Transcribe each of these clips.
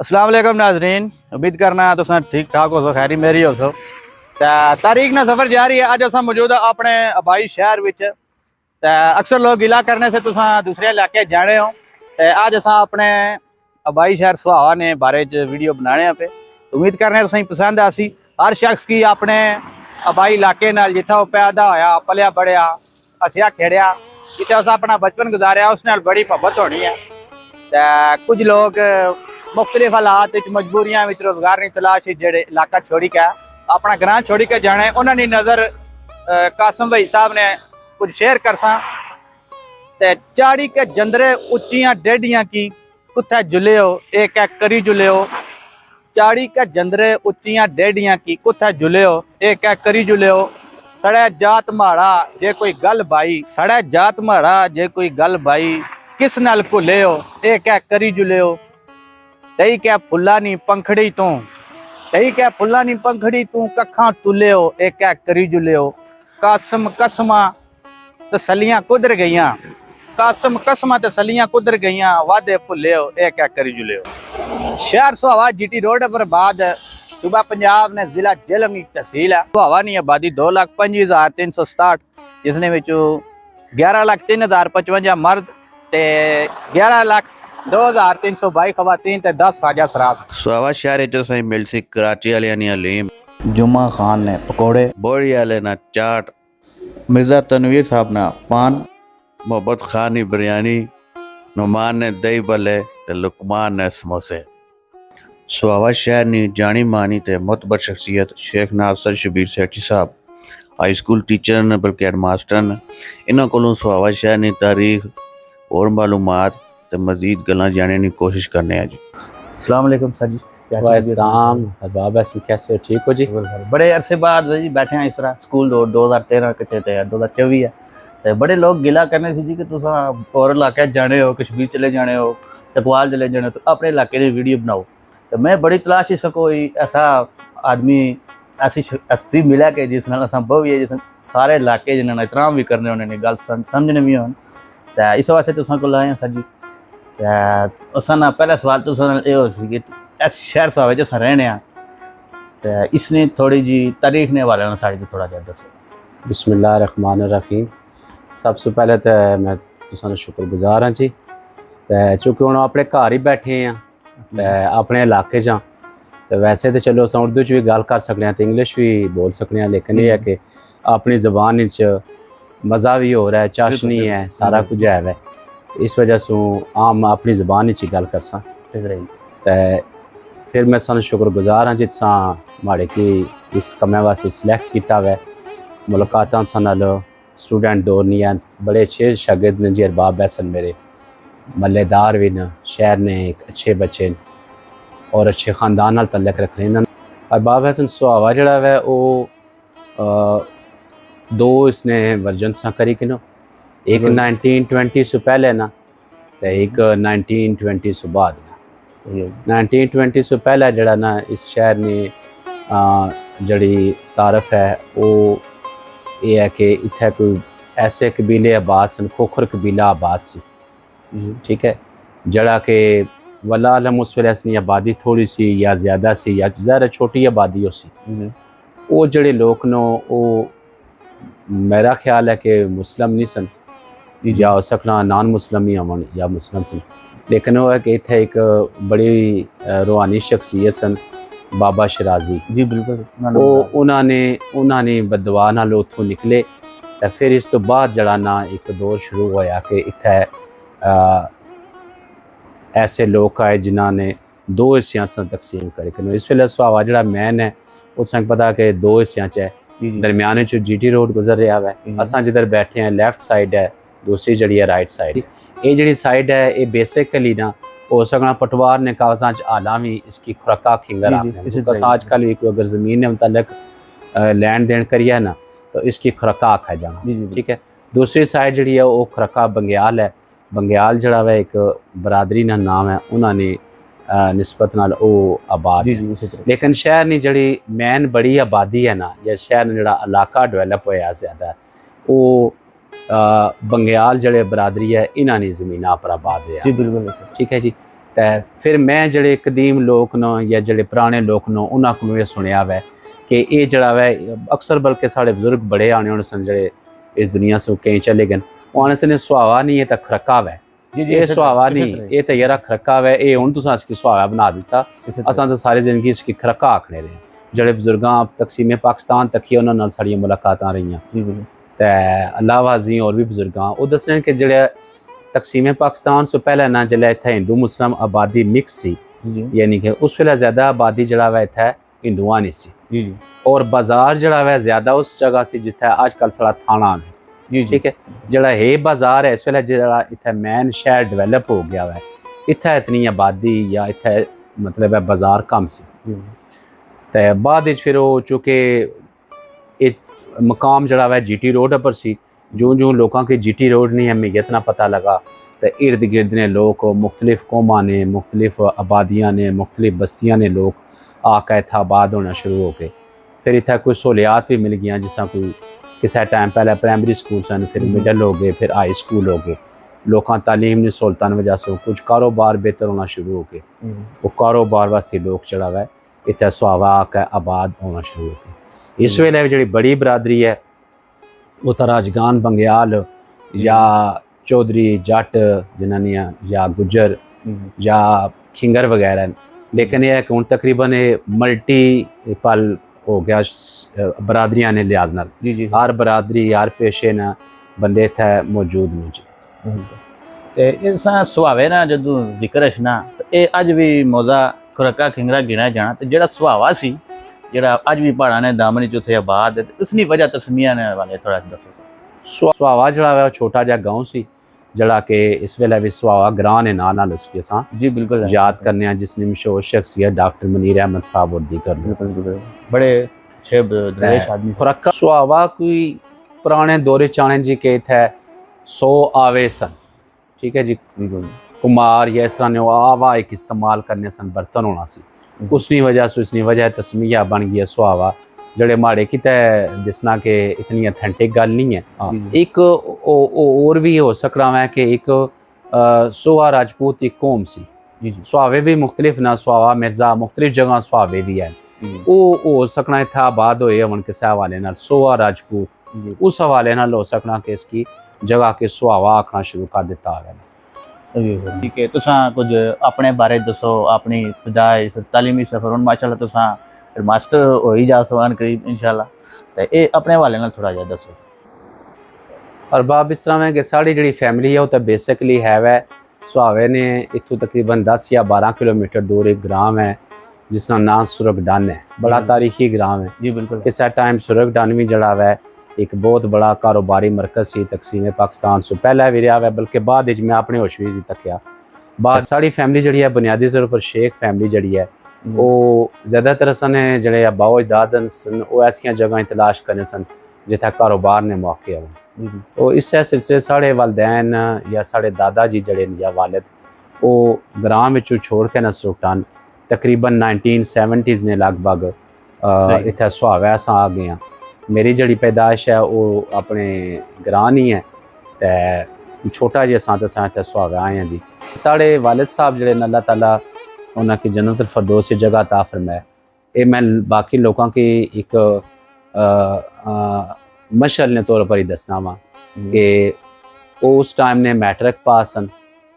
अस्सलाम वालेकुम नाजरीन, उम्मीद करना तुस ठीक ठाक हो सो, खैरी मेरी हो सो। तारीख ना सफ़र जारी है। अज अस मौजूद अपने आबाई शहर विच। अक्सर लोग गिला करने से तुस दूसरे इलाके जाने हो। अज अस अपने आबाई शहर सुहावा ने बारे च वीडियो बनाने पे। उम्मीद करने तुसें पसंद आसी। हर शख्स की अपने आबाई इलाके नाल जिथे वो पैदा होया, पलिया बढ़िया, हसिया खेड़िया, जिथे उस अपना बचपन गुजारिया, उस नाल बड़ी मुहब्बत होनी है। कुछ लोग मुख्तलिफ हालात मजबूरियां रोजगार की तलाश जेडे इलाका छोड़ी के अपना ग्रां छोड़ी के जाने, उन्होंने नज़र कासम भाई साहब ने कुछ शेयर करसा। चाड़ी के जंदरे उच्चियां डेडियां की कुत्थे जुले हो, एक एक करी जुले हो। चाड़ी के जंदरे उच्चियां डेडियां की कुत्थे जुले हो, एक एक करी जुले हो। सड़े जात माड़ा जे कोई गल बाई, सड़े जात माड़ा जे कोई गल बाई, किस नाल भुले हो, एक एक करी जुले हो। तई क्या फुल्ला नी पंखड़ी तू, तई क्या फुल्ला नी पंखड़ी तू, कखा तुले हो, एक एक करी जुले हो। कासम कसमा तसलियां कुदर गईयां, कासम कसमा तसलियां कुदर गईयां, वादे भुले हो, एक एक करी जुले हो। शहर सुहावा जीटी रोड पर बाद सूबा पंजाब ने जिला झेलम की तहसील है। सुहावा नी आबादी 2,25,367, जिसने 11,03,055 मर्द ते 11,02,322 खवातीन ते 10 ख्वाजा सरास। सुहावा शहर जो सही मिल सी कराची वाले ने अलीम, जुम्मा खान ने पकौड़े, बोरी वाले ना चाट, मिर्जा तनवीर साहब ना पान, मोहब्बत खान ने बिरयानी, नुमान ने दही भल्ले ते लुकमान ने समोसे। सुहावा शहर ने जानी मानी ते मुतबर शख्सियत शेख नासिर शबीर सेठी साहब हाई स्कूल टीचर ने बल्कि हेड मास्टर ने, इन्हों को सुहावा शहर की तारीख और मालूमात ते मजीद गल्लां जानने की कोशिश करने हैं जी। अस्सलाम वालेकुम सर जी। कैसे हो? ठीक हो जी? बड़े अरसे बाद जी बैठे हैं इस तरह। स्कूल 2013 कितने थे, 2024 है। तो बड़े लोग गिला करने से जी कि तुस और इलाके जाने हो, कश्मीर चले जाने हो, चकवाल चले जाने हो, तो अपने इलाके की वीडियो बनाओ। तो मैं बड़ी तलाश से कोई ऐसा आदमी, ऐसी हस्ती मिला कि जिस नाल असां बहु जिस सारे इलाके जिन्होंने एहतराम भी करने, उन्होंने गल समझने भी होन। तो इस वास्ते तुसां को आए हैं सर जी। तो असां ना पहला सवाल तुसां नाल ये हो सी कि इस शहर सुहावे च असां रहने आ, तो इसने थोड़ी जी तारीख ने हवाले नाल साढ़े थोड़ा जिहा दसो। बिस्मिल्लाहिर्रहमानिर्रहीम। सबसे पहले तो मैं तुसां दा शुक्रगुजार हाँ जी। तो चूँकि हुण अपने घर ही बैठे हैं तो अपने इलाके च, तो वैसे तो चलो अस उर्दू च भी गल कर सकते हैं तो इंग्लिश भी बोल सकते हैं, लेकिन ये है कि अपनी ज़बान च मज़ा भी हो रहा है, चाशनी है, सारा कुछ है वै, इस वजह से आम अपनी ज़बान च गल कर सा। तो फिर मैं सानू शुक्रगुजार हाँ जिसा माड़े कि इस कम्मै वास्ते सिलेक्ट किया वै। मुलाकातां सानू स्टूडेंट दौर नहीं है, बड़े अच्छे शागिर्द ने जी। अरबाब हसन मेरे मल्लेदार भी न, शहर ने एक अच्छे बच्चे न और अच्छे ख़ानदान नाल तल्लक रखने न। अरबाब हसन सुहावा जड़ा वै वो दो इसने वर्जन सा करी कि एक 1920 से पहले ना, तो एक 1920 से बाद ना। 1920 से पहले जड़ा ना इस शहर ने जड़ी तारफ है वो ये है कि इत्थे कोई ऐसे कबीले आबाद सन, खोखर कबीला आबाद सी, ठीक है, जड़ा कि वल्लाह अलम उस वेले इसकी आबादी थोड़ी सी या ज़्यादा सी या ज़्यादा छोटी आबादी हो सी। वो जड़े लोग नो वो मेरा ख्याल है कि मुस्लिम नहीं सन, या हो सकना नॉन मुस्लिम ही होवन या मुस्लिम सन, लेकिन वो है कि इत्थे एक बड़ी रूहानी शख्सियत सन बाबा शराजी जी। बिल्कुल वो उन्होंने बदवा नाल उत्थों निकले। तो फिर इस तो बाद जड़ा ना एक दौर शुरू होया कि इत्थे ऐसे लोग आए जिन्होंने दो हिस्सों से तकसीम करके। इस वेले सुहावा जड़ा मैन है उस पता कि दो हिस्सों च है, दरम्यान GT रोड गुजर रहा है, असां जिधर बैठे हैं लेफ्ट साइड है, दूसरी जड़ी है राइट साइड। ये जड़ी साइड है ये बेसिकली ना हो सकना पटवार ने कागजा आला भी इसकी खुराका खिंगर आजकल भी कोई अगर ज़मीन ने मुतलक लैंड देन करिए ना तो इसकी खुराका आखा जाना, ठीक है। दूसरी साइड जड़ी है वो खुराका बंग्याल है। बंग्याल जड़ा वा एक बरादरी ना नाम है, उन्होंने निस्बत नाल ओ आबाद, लेकिन शहर ने जड़ी मैन बड़ी आबादी है ना, या शहर ने जड़ा इलाका डेवलप होया ज़्यादा वो बंग्याल जड़े बरादरी है इन्होंने ज़मीना पर आबाद है जी। बिल्कुल ठीक है जी। ਤੇ ਫਿਰ ਮੈਂ ਜਿਹੜੇ ਕਦੀਮ ਲੋਕ ਨੇ ਜਾਂ ਜਿਹੜੇ ਪੁਰਾਣੇ ਲੋਕ ਨੇ ਉਹਨਾਂ ਕੋਲੋਂ ਇਹ ਸੁਣਿਆ ਵੈ ਕਿ ਇਹ ਜਿਹੜਾ ਵੈ ਅਕਸਰ ਬਲਕਿ ਸਾਡੇ ਬਜ਼ੁਰਗ ਬੜੇ ਆਣੇ ਹੋਣੇ ਸਨ ਜਿਹੜੇ ਇਸ ਦੁਨੀਆ ਤੋਂ ਕਈ ਚਲੇ ਗਏ ਉਹ ਆਣੇ ਸਨ ਸੁਹਾਵਾ ਨਹੀਂ ਇਹ ਤਾਂ ਖਰਕਾ ਵੈ ਇਹ ਸੁਹਾਵਾ ਨਹੀਂ ਇਹ ਤਾਂ ਯਾਰਾ ਖਰਕਾ ਵੈ ਇਹ ਹੁਣ ਤੁਸੀਂ ਅਸਕੀ ਸੁਹਾਵਾ ਬਣਾ ਦਿੱਤਾ ਅਸਾਂ ਤਾਂ ਸਾਰੀ ਜ਼ਿੰਦਗੀ ਇਸकी ਖਰਕਾ ਆਖਣੇ ਰਹੇ ਜਿਹੜੇ ਬਜ਼ੁਰਗਾਂ ਤਕਸੀਮੇ ਪਾਕਿਸਤਾਨ ਤੱਕੀ ਉਹਨਾਂ ਨਾਲ ਸਾਡੀਆਂ ਮੁਲਾਕਾਤਾਂ ਰਹੀਆਂ ਤੇ ਅੱਲਾਹ ਵਾਜ਼ੀ ਹੋਰ ਵੀ ਬਜ਼ੁਰਗਾਂ ਉਹ ਦੱਸਣ ਕਿ ਜਿਹੜੇ ਤਕਸੀਮੇ ਪਾਕਿਸਤਾਨ ਤੋਂ ਪਹਿਲਾਂ ਨਾ ਜਿਹੜਾ ਇੱਥੇ ਹਿੰਦੂ ਮੁਸਲਮ ਆਬਾਦੀ ਮਿਕਸ ਸੀ ਯਾਨੀ ਕਿ ਉਸ ਵੇਲੇ ਜ਼ਿਆਦਾ ਆਬਾਦੀ ਜਿਹੜਾ ਵਾ ਇੱਥੇ ਹਿੰਦੂਆਂ ਨਹੀਂ ਸੀ ਔਰ ਬਾਜ਼ਾਰ ਜਿਹੜਾ ਵਾ ਜ਼ਿਆਦਾ ਉਸ ਜਗ੍ਹਾ ਸੀ ਜਿੱਥੇ ਅੱਜ ਕੱਲ੍ਹ ਸਾਡਾ ਥਾਣਾ ਹੈ ਠੀਕ ਹੈ ਜਿਹੜਾ ਇਹ ਬਾਜ਼ਾਰ ਹੈ ਇਸ ਵੇਲੇ ਜਿਹੜਾ ਇੱਥੇ ਮੈਨ ਸ਼ਹਿਰ ਡਿਵੈਲਪ ਹੋ ਗਿਆ ਵਾ ਇੱਥੇ ਇਤਨੀ ਆਬਾਦੀ ਜਾਂ ਇੱਥੇ ਮਤਲਬ ਹੈ ਬਾਜ਼ਾਰ ਕਮ ਸੀ ਤੇ ਬਾਅਦ ਵਿੱਚ ਫਿਰ ਉਹ ਚूँकि ਇਹ मकाम जड़ा हुआ GT रोड पर सी जो जो लोगों के GT रोड नहीं अहमियत ना पता लगा तो इर्द गिर्द ने लोग मुख्तलिफ कौमां ने मुख्तलिफ आबादियाँ ने मुख्तलिफ बस्तियाँ ने लोग आकर इतना आबाद होना शुरू हो गए फिर इतना कोई सहूलियात भी मिल गई जिस कोई किसी टाइम पहले प्राइमरी स्कूल सन फिर मिडल हो गए फिर हाई स्कूल हो गए लोगों तालीम ने सहूलतां वजह से कुछ कारोबार बेहतर होना शुरू हो गए वो कारोबार वास्ते लोग जड़ा हुआ इतना सुहावा आकर आबाद होना शुरू हो गए इस वेले जी बड़ी बरादरी है वो तो राजगान बंग्याल या चौधरी जट जनानियाँ या गुजर या खिंगर वगैरह लेकिन यह कि हूँ तकरीबन मल्टीपल हो गया बरादरियाँ ने लिहाज नाल हर बरादरी हर पेशे न बंदे इत्थे मौजूद ने जी ते इस सुहावे ना जदों जिक्र है ना तो ये अज भी मौजा खुरका खिंगरा गिना जाना तो जिहड़ा सुहावा सी ਜਿਹੜਾ ਅੱਜ ਵੀ ਪਹਾੜਾਂ ਨੇ ਦਾਮਨ ਚ ਉੱਥੇ ਆਬਾਦ ਹੈ ਇਸ ਦੀ ਵਜ੍ਹਾ ਤਸਮੀਆਂ ਨੇ ਵਾਲੇ ਥੋੜਾ ਦੱਸੋ ਸੁਹਾਵਾ ਜਿਹੜਾ ਹੈ ਛੋਟਾ ਜਿਹਾ ਗਾਉਂ ਸੀ ਜਿਹੜਾ ਕਿ ਇਸ ਵੇਲੇ ਵੀ ਸੁਹਾਵਾ ਗ੍ਰਾਂ ਨੇ ਨਾਂ ਨਾਲ ਉਸਕੇ ਸਾਂ ਜੀ ਬਿਲਕੁਲ ਯਾਦ ਕਰਨੇ ਆ ਜਿਸ ਨੇ ਮਸ਼ਹੂਰ ਸ਼ਖਸੀਅਤ ਡਾਕਟਰ ਮਨੀਰ ਅਹਿਮਦ ਸਾਹਿਬ और दीगर बड़े अच्छे दरवेश आदमी खुराका सुहावा कोई पुराने दौरे चाने जी के थे 100 आवे सन ठीक है जी कुमार या इस तरह ने आवा एक इस्तेमाल करने सन बर्तन होना सी उसनी वजह तस्मीया बन गई सुहावा जड़े माड़े किते जिसना के इतनी ऑथेंटिक गल नहीं है एक और भी हो सकता है कि एक सोहा राजपूत एक कौम सी सुहावे भी मुख्तलिफ ना सुहावा मिर्जा मुख्तलिफ जगह सुहावे भी है वो हो सकना इतना आबाद होए हवन किसी हवाले नाल सोहा राजपूत उस हवाले नाल हो सकना कि इसकी जगह के सुहावा आखना शुरू कर दिता है ठीक है तुसां कुछ अपने बारे दसो अपनी इब्तदाई तालीमी सफर हुण माशाअल्लाह तुसां मास्टर हो ही जा सवान करीब इंशाअल्लाह ते ये अपने हवाले नाल थोड़ा जिहा दसो और बाब इस तरह है कि साड़ी जी फैमिली है वो तो बेसिकली है वै सुहावे ने इतों तकरीबन 10 या 12 किलोमीटर दूर एक ग्राम है जिसका नाम सुरगडन है बड़ा तारीखी ग्राम है जी बिल्कुल किसी टाइम सुरगडन भी जड़ा वै एक बहुत बड़ा कारोबारी मरकज़ सी तकसीम पाकिस्तान से पहले भी रहा है बल्कि बाद मैं अपने होश भी तकिया बाद साड़ी फैमिली जी है बुनियादी तौर पर शेख फैमिली जी है वो ज़्यादातर असन जोड़े अबाओ अजदाद सन वो ऐसिया जगह तलाश करने सन जिथे कारोबार ने मौके हो तो इस सिलसिले साढ़े वालदैन या साढ़े दादा जी जड़े या वालिद वो ग्राम में छोड़ के न सुरगडन तकरीबन 1970s ने लगभग इतना सुहावा अस आ गए मेरी जड़ी पैदाइश है वो अपने ग्रां ही है तो छोटा जिहा सां इत्थे सुहागा आए हैं जी साढ़े वालिद साहब जड़े अल्लाह ताला उन्होंने जन्नत फरदौस की जगह ता फरमाए ये मैं बाकी लोगों की एक मशल ने तौर पर ही दसना वा कि उस टाइम ने मैट्रिक पास सन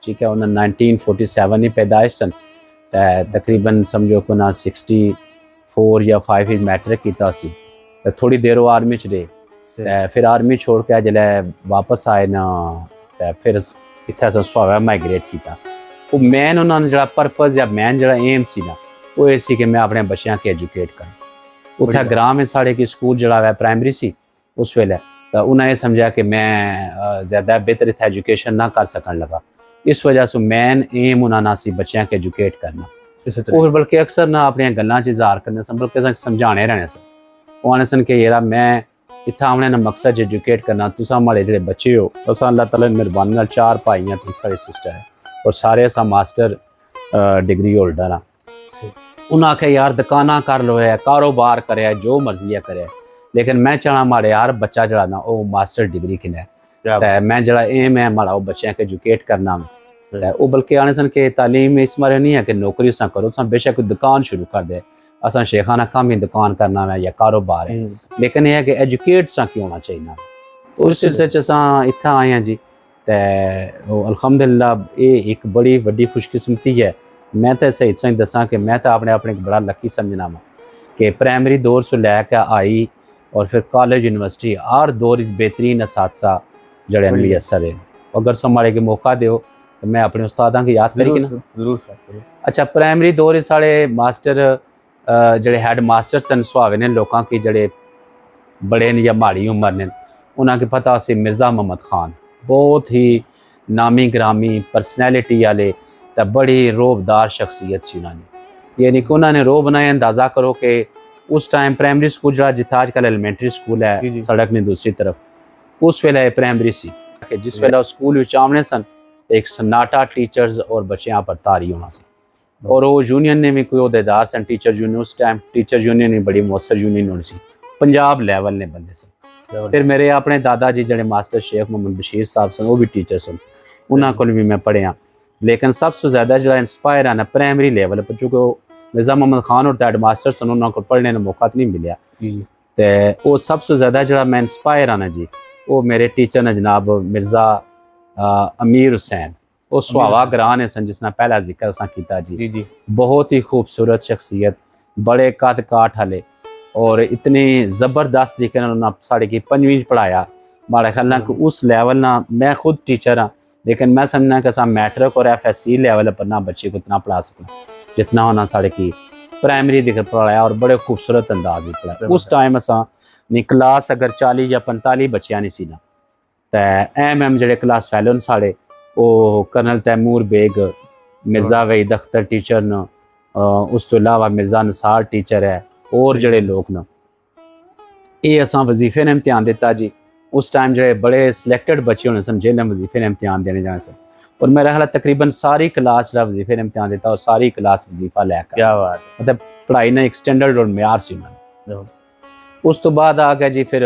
ठीक है उन्होंने 1947 ही पैदाइश सन तकरीबन समझो कि उन्हें 64 या 5 मैट्रिक किया सी थोड़ी देर वो आर्मी च रहे फिर आर्मी छोड़ के जिसले वापस आए ना फिर इत्थे अस सुहावा माइग्रेट किया वो मेन उन्होंने जो परपज़ या मेन जो एम सी ना वो ये सी कि मैं अपने बच्चों के एजुकेट करूँ उत्थे ग्राम में साढ़े की स्कूल जड़ा है प्राइमरी सी उस वेले तो उन्हें ये समझा कि मैं ज़्यादा बेहतर इत्थे एजुकेशन ना कर सकन लगा इस वजह से मेन एम उन्होंने सी बच्चों के एजुकेट करना और बल्कि अक्सर ना अपनी गल्लां च इज़हार करने सन बल्कि समझाने रहने सन वो आने सन कि यार मैं इतना आने ना मकसद एजुकेट करना तुसा हमारे जो बच्चे हो तो अल्लाह ताला की मेहरबानी नाल 4 भाई हैं 3 साढ़े सिस्टर है और सारे असा मास्टर डिग्री होल्डर हाँ उन्हें आख्या यार दुकाना कर लो है कारोबार करे जो मर्जी है करे लेकिन मैं चाहना माड़े यार बच्चा जड़ा ना वो मास्टर डिग्री किने मैं जड़ा एम है माड़ा वो बच्चों के एजुकेट करना ते वो बल्कि आने सन कि तालीम इस बारे नहीं है कि नौकरी असां करो, असां बेशक कोई दुकान शुरू कर दे, असां शेखाना कम ही दुकान करना है या कारोबार है, लेकिन यह है कि एजुकेट असां की होना चाहिए। तो उस सिलसिले च असां इत्थै आए हैं जी। ते अल्हम्दुलिल्लाह ये एक बड़ी वड्डी खुशकिस्मती है। मैं तो सही तुसें दसां कि मैं तो अपने आप बड़ा लकी समझना वा कि प्राइमरी दौर से लैके आई और फिर कॉलेज यूनिवर्सिटी हर दौर बेहतरीन असातिज़ा जड़े मुयसर है। अगर संभाले के मौका दो तो मैं अपने उस्तादा की याद करी ना जरूर। अच्छा, प्राइमरी दौर साढ़े मास्टर जड़े हैड मास्टर सन सुहावे ने लोगों की जड़े बड़े न या माड़ी उम्र ने, उन्होंने पता सी मिर्ज़ा मोहम्मद खान बहुत ही नामी ग्रामी परसनैलिटी वाले तो बड़ी रोबदार शख्सियत सी उन्होंने, यानी कि उन्होंने रो बनाया। अंदाज़ा करो कि उस टाइम प्राइमरी स्कूल जरा जितना अजकल एलीमेंटरी स्कूल है सड़क ने दूसरी तरफ, उस वेले प्राइमरी सी कि जिस वेले स्कूल में आमने सन एक सन्नाटा टीचर्स और बच्चों पर तारी होना सी। और वो यूनियन ने भी कोई अहदेदार सन टीचर यूनियन, उस टाइम टीचर यूनियन भी बड़ी मौसर यूनियन होनी सी, पंजाब लैवल ने बंदे सन। फिर मेरे अपने दादा जी जड़े मास्टर शेख मोहम्मद बशीर साहब सन, वो भी टीचर सन, उन्होंने को भी मैं पढ़िया। लेकिन सबसे ज़्यादा जो इंस्पायर है ना प्राइमरी लेवल पर, चूँकि मिर्ज़ा मोहम्मद खान और हेड मास्टर सन, उन्होंने को पढ़ने का मौका तो नहीं मिला। तो वो सबसे ज़्यादा जो मैं इंस्पायर आना जी, वो मेरे टीचर ने जनाब मिर्ज़ा अमीर हुसैन, वो सुहावा ग्रां ने सन जिसने पहला जिक्र असा किया जी। बहुत ही खूबसूरत शख्सियत, बड़े कद काठ वाले, और इतनी ज़बरदस्त तरीके साढ़े की पंजवीं पढ़ाया। माड़ा ख्याल कि उस लैवल ना मैं खुद टीचर हाँ, लेकिन मैं समझना कि असा मैट्रिक और FSC लेवल पर ना बच्चे को इतना पढ़ा सकना जितना होना साढ़े की प्राइमरी दिखकर पढ़ाया, और बड़े खूबसूरत अंदाज में पढ़ाया। उस टाइम असा क्लास अगर 40 या 45 बच्चियां नहीं सी ना, तो MM जड़े क्लास फैलो साढ़े वो कर्नल तैमूर बेग, मिर्ज़ा वहीद अख्तर टीचर न, उस तो इलावा मिर्ज़ा नसार टीचर है, और जड़े लोग न ये असा वजीफे ने इम्तिहान दिता जी। उस टाइम जड़े बड़े सिलेक्टेड बच्चे होने सन जिन्हें वजीफे ने इम्तिहान देने जाने सन, और मेरा ख्याल तकरीबन सारी क्लास जरा वजीफे ने इम्तिहान दिता और सारी क्लास वजीफा लैकर, क्या बात, मतलब पढ़ाई ना एक स्टैंडर्ड और म्यार सी उन्होंने। उस तो बाद आ गया जी फिर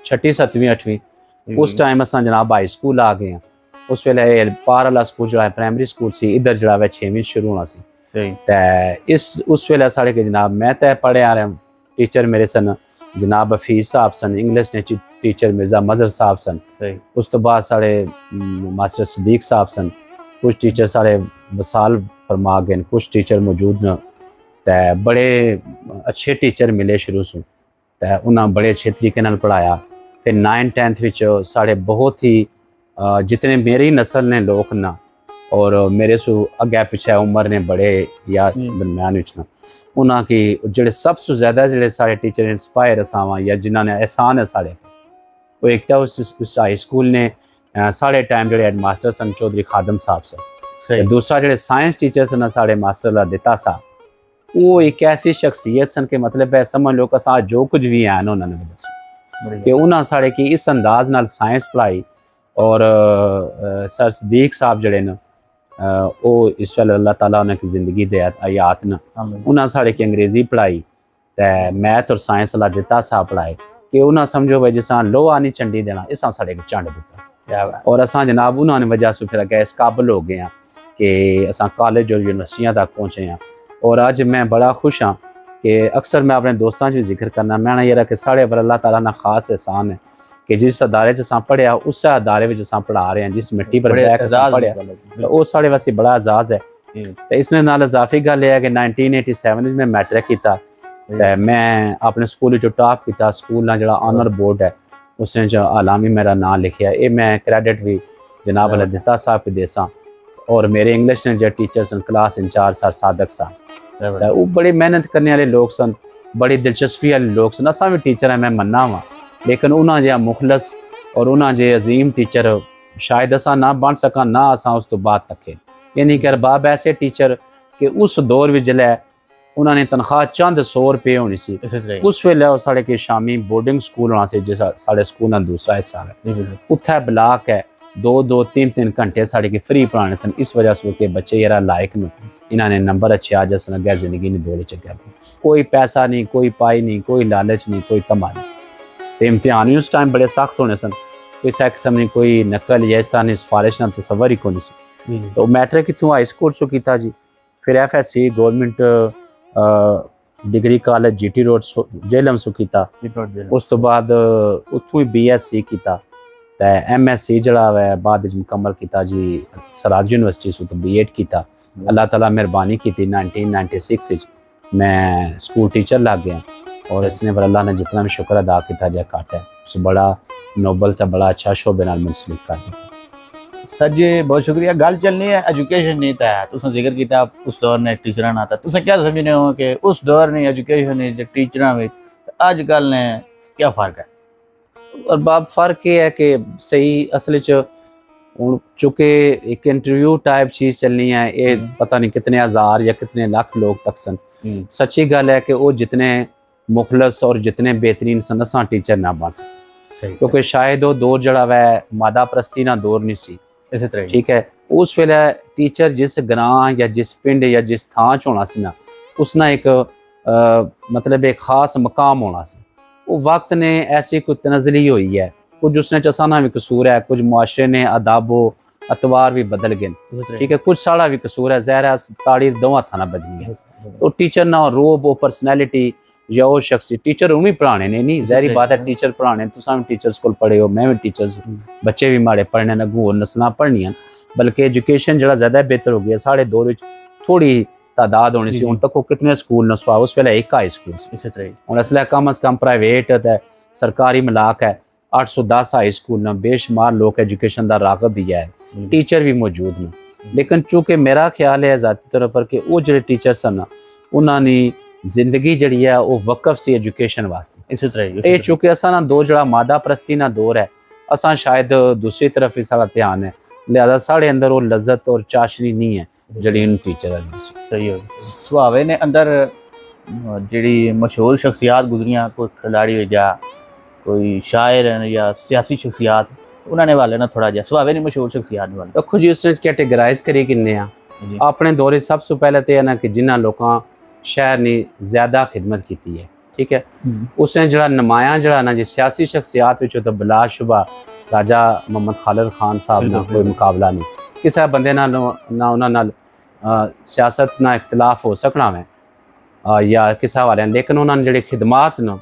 6वीं 7वीं 8वीं, उस टाइम असा जनाब हाई स्कूल आ गए हैं। उस वेले पार वाला स्कूल जो प्राइमरी स्कूल सी, इधर जो 6वीं शुरू होना सी। तो इस उस वेले साढ़े के जनाब मैं तो पढ़े आ रहा, टीचर मेरे सन जनाब हफीज़ साहब सन, इंग्लिश ने टीचर मिर्ज़ा मज़हर साहब सन। उस तो बाद साढ़े मास्टर सदीक साहब सन, कुछ टीचर साढ़े वसाल फरमा गए, कुछ टीचर मौजूद न। तो बड़े अच्छे टीचर मिले शुरू से, तो उन्हें बड़े अच्छे तरीके नाल पढ़ाया। फिर 9th 10th विच साढ़े बहुत ही जितने मेरी नस्ल ने लोग ना, और मेरे सु अगे पिछे उम्र ने बड़े या दरम्यान विच ना, उन्होंने की जोड़े सबसे ज़्यादा जोड़े साढ़े टीचर इंस्पायर असावा या जिन्होंने एहसान है साढ़े, वो एक तो उस हाई स्कूल ने साढ़े टाइम जो हेड मास्टर सन चौधरी खादम साहब सन, दूसरा जो साइंस टीचर सन साढ़े मास्टर दिता साहब, वो एक ऐसी शख्सियत सन के मतलब है समझ लो कि जो कुछ भी है उन्होंने दसो कि उन्होंने साढ़े की इस अंदाज नाल साइंस पढ़ाई। और सर सदीक साहब जड़े न वो इस वेले अल्लाह ताला उन्हें जिंदगी दे हयात न, उन्हें साढ़े की अंग्रेज़ी पढ़ाई, तो मैथ और साइंस अल्लाह दिता साहब पढ़ाए कि उन्हें समझो भाई जिस लोहा नहीं चंडी देना, इस साढ़े को चंड दिता। और असा जनाब उन्होंने वजह से फिर अगर इस काबिल हो गए हैं कि असा कॉलेज और यूनिवर्सिटियाँ तक पहुँचे हैं। और अज मैं बड़ा खुश हाँ कि अक्सर मैं अपने दोस्तों भी जिक्र करना, मैं ये कि साढ़े पर अल्लाह ताला ना खास एहसान है कि जिस अदारे च असा पढ़िया उस अदारे में असा पढ़ा रहे हैं, जिस मिट्टी पर पढ़िया तो वो साढ़े वास्ते बड़ा एजाज है। तो इसने नाल इजाफी गल है कि 1987 में मैट्रिक किया, मैं अपने स्कूल जो टॉप किया, स्कूल ना जो ऑनर बोर्ड है उसने जो आलामी मेरा नाम लिखा, ये मैं क्रेडिट भी जनाब अल्लाह दिता साहब के देसा। और मेरे इंग्लिश ने जो टीचर सन क्लास इंचार्ज सर सादक साहब, वो बड़ी मेहनत करने वाले लोग सन, बड़ी दिलचस्पी वाले लोग सन। असा भी टीचर है मैं मन्ना वा, लेकिन उन्होंने जो मुखलस और उन्होंने जो अजीम टीचर शायद असा ना बन सका ना असा उस तो बाद तक, यानी कि अरबाब ऐसे टीचर कि उस दौर में जिले उन्होंने तनख्वाह चंद 100 रुपये होनी सी, उस वेले साढ़े के शामी बोर्डिंग स्कूल होना से, जिस साढ़े स्कूल का दूसरा हिस्सा है उत्थे ब्लाक है, 2-2 3-3 घंटे साढ़े के फ्री पढ़ाने सन। इस वजह से कि बच्चे यार लायक न, इन्होंने नंबर अच्छे आ जसन अगर जिंदगी ने दौड़ च गया, कोई पैसा नहीं, कोई पाई नहीं, कोई लालच नहीं, कोई तमा नहीं। तो इम्तिहान भी उस टाइम बड़े सख्त होने सन, कोई किस्म नहीं, कोई नकल या इस तरह की सिफारिश ना तस्वर ही को नहीं सी। ਜੀ ਜੀ तो मैट्रिक इतों हाई स्कूल चो कीता जी। फिर FSC government degree college GT road Jhelum सो कीता। उस तो बाद उत्थों ही BSc कीता ते MSc जड़ा है बाद विच मुकम्मल कीता जी सराज यूनिवर्सिटी सो तो B.Ed कीता। अल्लाह ताला मेहरबानी की थी 1996 विच मैं स्कूल टीचर लग गया और इसने पर अल्लाह ने जितना भी शुक्र अदा किया जाए घट है। उस बड़ा नोबल तो बड़ा अच्छा शोबे नाल मुंसलिक कर दिता। सर जी बहुत शुक्रिया। गल चलनी है एजुकेशन नहीं था, तुसें जिक्र किया उस दौर ने टीचर ना था, तुसें क्या समझने हो कि उस दौर ने एजुकेशन ने टीचर में अजकल ने क्या फर्क है? और बाब फर्क ये है कि सही असल च हुण चूंकि एक इंटरव्यू टाइप चीज़ चलनी है, ये पता नहीं कितने हज़ार या कितने लाख लोग तक सन। सच्ची गल है कि वो जितने मुखलस और जितने बेहतरीन सन असां टीचर ना बन सकते, क्योंकि शायद वो दौर जड़ा वै मादा प्रस्ती ना दौर नहीं सी। इसी तरह ठीक है, उस वेले टीचर जिस ग्रां या जिस पिंड या जिस थां च होना सी ना, उसना एक मतलब एक खास मकाम होना सी। वो वक्त ने ऐसी कोई तनजली हुई है, कुछ उसने चसाना भी कसूर है, कुछ मुआशरे ने अदाबो अतवार भी बदल गए। ठीक है, कुछ साड़ा भी कसूर है, ज़ाहिर है ताड़ी दो हत्थां नाल बजनी है। तो टीचर ना रोब वो पर्सनैलिटी या वो शख्सी टीचर उन्हें पढ़ाने ने नहीं, ज़ाहिर बात है टीचर पढ़ाने, तुसां भी टीचर स्कूल पढ़े हो, मैं भी टीचर, बच्चे भी माड़े पढ़ने अगू नस्लां पढ़नियां, बल्कि एजुकेशन जरा ज़्यादा बेहतर हो गया। साढ़े दौर में थोड़ी तादाद होनी सी, हुण तक कितने स्कूल न सुआ, उस वेले एक हाई स्कूल इसी तरह हुण इसलै कम अज़ कम प्राइवेट ते सरकारी मिलाक है 810 हाई स्कूल न, बेशुमार लोग एजुकेशन का रागब भी है, टीचर भी मौजूद न। लेकिन चूँकि मेरा ख्याल है ज़ाती तौर पर कि वो जो टीचर सन उन्होंने जिंदगी जी है वो वकफ सी एजुकेशन वास्ते। इसी तरह ये चूँकि असा ना दौर जड़ा मादा प्रस्ती ना दौर है, असा शायद दूसरी तरफ ही सारा ध्यान है, लिहाजा साढ़े अंदर वो लज्जत और चाशनी नहीं है जड़ी टीचर। सही हो सुहावे ने अंदर जी मशहूर शख्सियात गुजरियाँ, कोई खिलाड़ी हो जा, कोई शायर या सियासी शख्सियात, उन्होंने वाले ना थोड़ा जा सुहावे ने मशहूर शख्सियात वाले देखो जी उसने कैटेगराइज करी किन्ने आ अपने दौरे। सब से पहले तो यह ना कि जिन्होंने लोगों शहर ने ज़्यादा खिदमत की है। ठीक है, उसने जड़ा नुमाया जड़ा ना जी सियासी शख्सियात विचों तो बिलाशुबा राजा मोहम्मद खालिद खान साहब ना कोई मुकाबला नहीं, किसी बंदे ना उन्होंने सियासत ना इख्तलाफ हो सकना है या किसी वाले, लेकिन उन्होंने जड़ी खिदमात न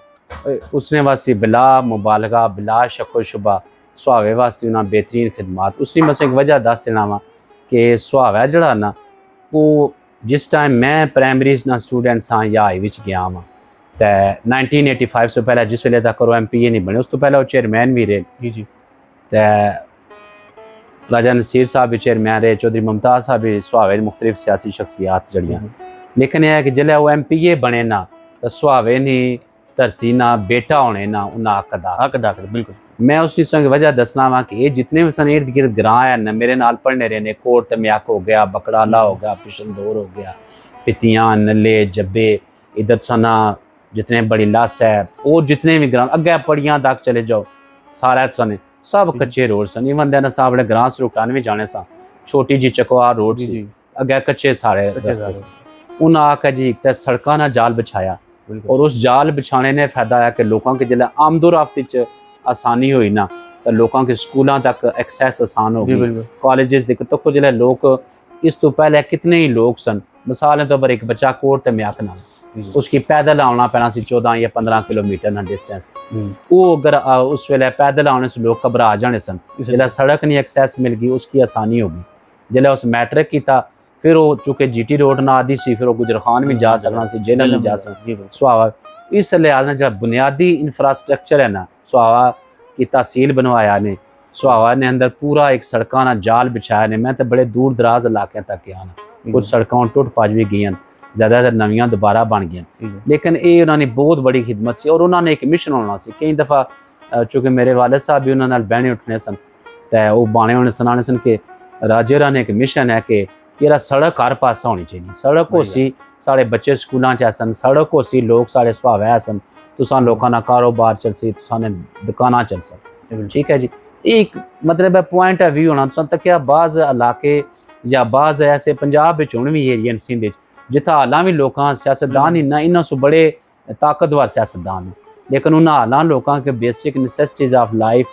उसने वास्ते बिला मुबालगा बिला शको शुबा सुहावे वास्ते उन्हें बेहतरीन खिदमात। उसने बस एक वजह दस देना वा कि सुहावा जड़ा ना वो जिस टाइम मैं प्राइमरी ना स्टूडेंट सा या हाई विच गया वहाँ तो 1985 से पहले जिस वेले तक MPA नहीं बने, उस तो पहले वो चेयरमैन भी रहे जी। तो राजा नसीर साहब भी चेयरमैन रहे, चौधरी मुमताज़ साहब भी सुहावे मुख्तलिफ सियासी शख्सियात जड़ियाँ। लेकिन यह है कि जिले वो MPA बने ना तो सुहावे ने धरती ना बेटा होने ना उन्हें हक अदा कर। बिल्कुल मैं उस चीज़ की वजह दसना वा कि ये जितने भी सन इर्द गिर्द ग्रां है ना मेरे नाल पढ़ने रहे ने, कोट तमयाक हो गया, बकड़ाला हो गया, पिशनदौर हो गया, पितियाँ नले जब्बे, इधर सना जितने बड़ी लस है और जितने भी ग्रां अगे पड़ियाँ तक चले जाओ सारा सने सब कच्चे रोड सन। इवन देना साहब ने ग्रां से 98 जाने सा छोटी जी चकवा रोड सी अगे कच्चे सारे रस्ते। उन्हें आकर जी एक सड़कों ना जाल बिछाया और उस जाल बिछाने ने फायदा आया कि लोगों के जिले आमदोरफ्त आसानी हुई ना तो लोगों के स्कूलों तक एक्सैस आसान हो गई, कॉलेजेस दिक्कत तो कुछ लोग इस तो पहले कितने ही लोग सन, मिसाल तो पर एक बच्चा कोट तमयाक ना उसकी पैदल आना पैना सी 14 या 15 किलोमीटर ना डिस्टेंस, वो अगर उस वेले पैदल आने से लोग घबरा जाने सन, जिला सड़क नहीं एक्सैस मिल गई उसकी आसानी होगी। जिला उस मैट्रिक किया फिर वो चूँकि GT रोड ना आदि सी फिर वो गुजर खान भी जा सकना सी, जेल भी जा सकना सुहावा। इस लिहाज ना जो बुनियादी इंफ्रास्ट्रक्चर है ना सुहावा की तहसील बनवाया ने, सुहावा ने अंदर पूरा एक सड़कों ना जाल बिछाया ने। मैं तो बड़े दूर दराज इलाके तक गया ना, कुछ सड़कों टुट भज भी गई, ज़्यादातर नवियां दोबारा बन गई, लेकिन ये उन्होंने बहुत बड़ी खिदमत सी और उन्होंने एक मिशन होना सी। कई दफ़ा चूँकि मेरे वालिद साहब भी उन्होंने बहने उठने सन तो वो बाने होने सुनाने सन कि राजे होरां ने एक मिशन है कि ये सड़क हर पासा होनी चाहिए, सड़क हो सी साढ़े बच्चे स्कूलों च सन, सड़क हो सी लोग साढ़े सुहावे सन, तुसां लोगों का कारोबार चल सी, तुसां दुकाना चल सन। ठीक है जी, एक मतलब पॉइंट ऑफ व्यू होना। तुसां तक बाज़ इलाके या बाज़ ऐसे पंजाब में हुण भी एरियन सिंध जिथे हालां भी लोग सियासतदान इन्हों से बड़े ताकतवर सियासतदान, लेकिन उन्होंने हालां लोगों के बेसिक नैसेसिटीज़ ऑफ लाइफ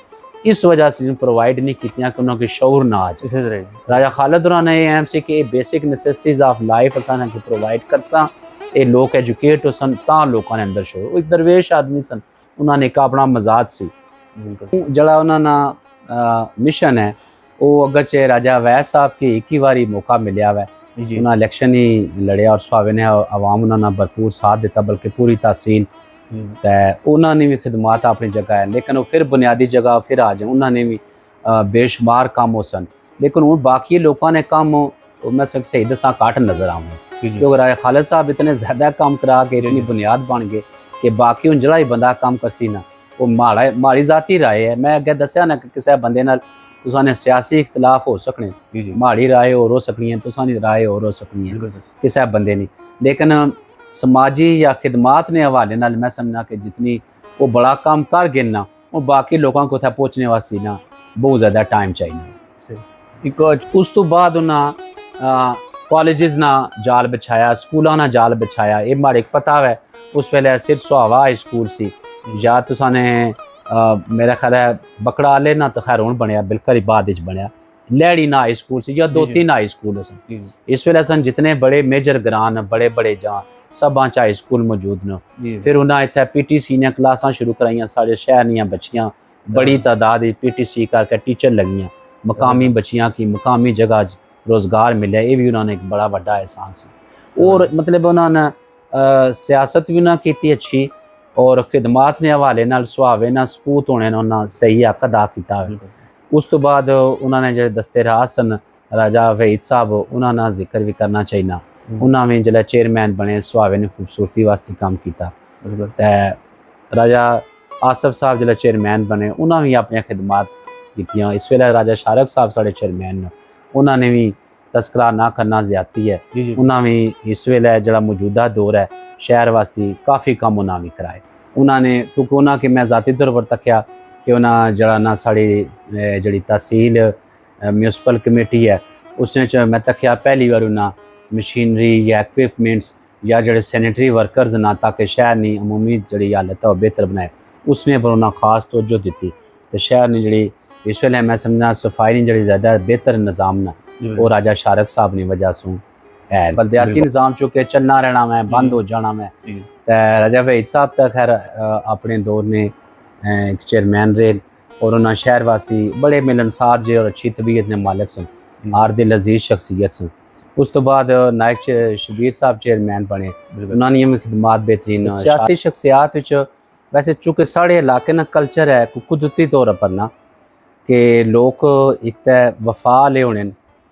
इस वजह से प्रोवाइड नहीं कीतियां कि उन्होंने शौर ना आ जाए। इसी तरह राजा खालिद दौरान ये एम से कि बेसिक नैसेसिटीज़ ऑफ लाइफ असां की प्रोवाइड करसा, ये लोग एजुकेट हो सन तां लोगों ने अंदर शौर। एक दरवेश आदमी सन, उन्होंने एक अपना मजाज सी बिल्कुल जड़ा उन्होंने मिशन है वो अगरचे राजा वैस साहब की एक ही बारी मौका मिलया हुआ है, जी उन्हें इलेक्शन ही लड़िया और सुहावे ने आवाम उन्होंने भरपूर साथ दिता, बल्कि पूरी तहसील तो उन्होंने भी खिदमात अपनी जगह है, लेकिन वो फिर बुनियादी जगह फिर आ जाए उन्होंने भी बेशुमार काम हो सन, लेकिन हूँ बाकी लोगों ने काम मैं सही दसा घट नज़र आऊँगा क्योंकि राजा खालिद साहब इतने ज़्यादा काम करा के इतनी बुनियाद बन गए कि बाकी हूँ जड़ा ही बंदा काम करसी ना वो माड़ी जाती राय है। मैं अगर दसिया ना कि किसी बंदे नाल तुसाने सियासी इख्तलाफ हो सकने, माड़ी राय और हो सकनी है, तुसानी राय और हो सकनी है, किसी बंदे नहीं, लेकिन समाजी या खिदमात ने हवाले नाल मैं समझना कि जितनी वो बड़ा काम कर गए ना वो बाकी लोगों को उत्थे पहुँचने वास्ते ना बहुत ज़्यादा टाइम चाहिए। उस तो बाद उन्हें कॉलेजेस ना जाल बिछाया, स्कूलों ना जाल बिछाया। ये माड़े पता है उस वेले सिर्फ सुहावा हाई स्कूल सी या तुसाने मेरा ख्याल है बकड़ा आले ना तो खैर हूँ बनया बिल्कुल ही बाद बनया, लैड़ी ना हाई स्कूल सी या 2-3 हाई स्कूल हो सन। इस वेले सन जितने बड़े मेजर ग्रान बड़े बड़े जहाँ सब हाई स्कूल मौजूद न। फिर उन्हें इतने PTC ने क्लासा शुरू कराइया, साढ़े शहर दियां बच्चियां बड़ी तादाद PTC करके टीचर लगियां, मकामी बच्चियां की मकामी जगह रोज़गार मिले, ये भी उन्होंने एक बड़ा बड़ा एहसान सी। और मतलब उन्होंने सियासत भी उन्हें की अच्छी और खिदमात ने हवाले नाल सुहावे ना सपूत होने उन्हें सही हक अदा किया। उस तो बाद उन्होंने जो दस्ते राज सन राजा वहीद साहब उन्होंने जिक्र भी करना चाहिए, उन्होंने जो चेयरमैन बने सुहावे ने खूबसूरती वास्ते काम किया। राजा आसफ साहब जो चेयरमैन बने उन्होंने भी अपनी खिदमात की। इस वेले राजा शारक साहब साढ़े चेयरमैन ने उन्होंने भी तस्करा ना करना ज्यादती है, उन्होंने भी इस वेले जो मौजूदा दौर है शहर वास्ते काफ़ी कम उन्होंने भी कराए। उन्होंने क्योंकि उन्होंने मैं ज़ाती तौर पर तक्या कि उन्हें जरा ना साड़ी जी तहसील म्यूनसिपल कमेटी है उसने मैं तक्या पहली बार उन्हें मशीनरी या इक्विपमेंट्स या जो सैनिटरी वर्कर्स ना ताकि शहर ने अमूमी जी हालत है बेहतर बनाए उसने पर उन्हें खास तवज्जो दी। तो शहर ने जी इस वेले मैं समझना सफाई जी ज़्यादा बेहतर निज़ाम ना वो राजा शारक साहब की वजह से है। बलदियाती निज़ाम चूँकि चलना रहना मैं बंद हो जाना मैं तो राजा वहीद साहब तक खैर अपने दौर ने एक चेयरमैन रहे और उन्होंने शहर वास्ते बड़े मिलनसार जे और अच्छी तबीयत ने मालिक सन, आरदे लजीज शख्सियत सन। उस तो बाद नायक शबीर साहब चेयरमैन बने, उन्होंने भी खिदमात बेहतरीन सियासी शख्सियात वैसे चूँकि साढ़े इलाके ना कल्चर है कुदरती तौर पर ना कि लोग एक तो वफा आले होने,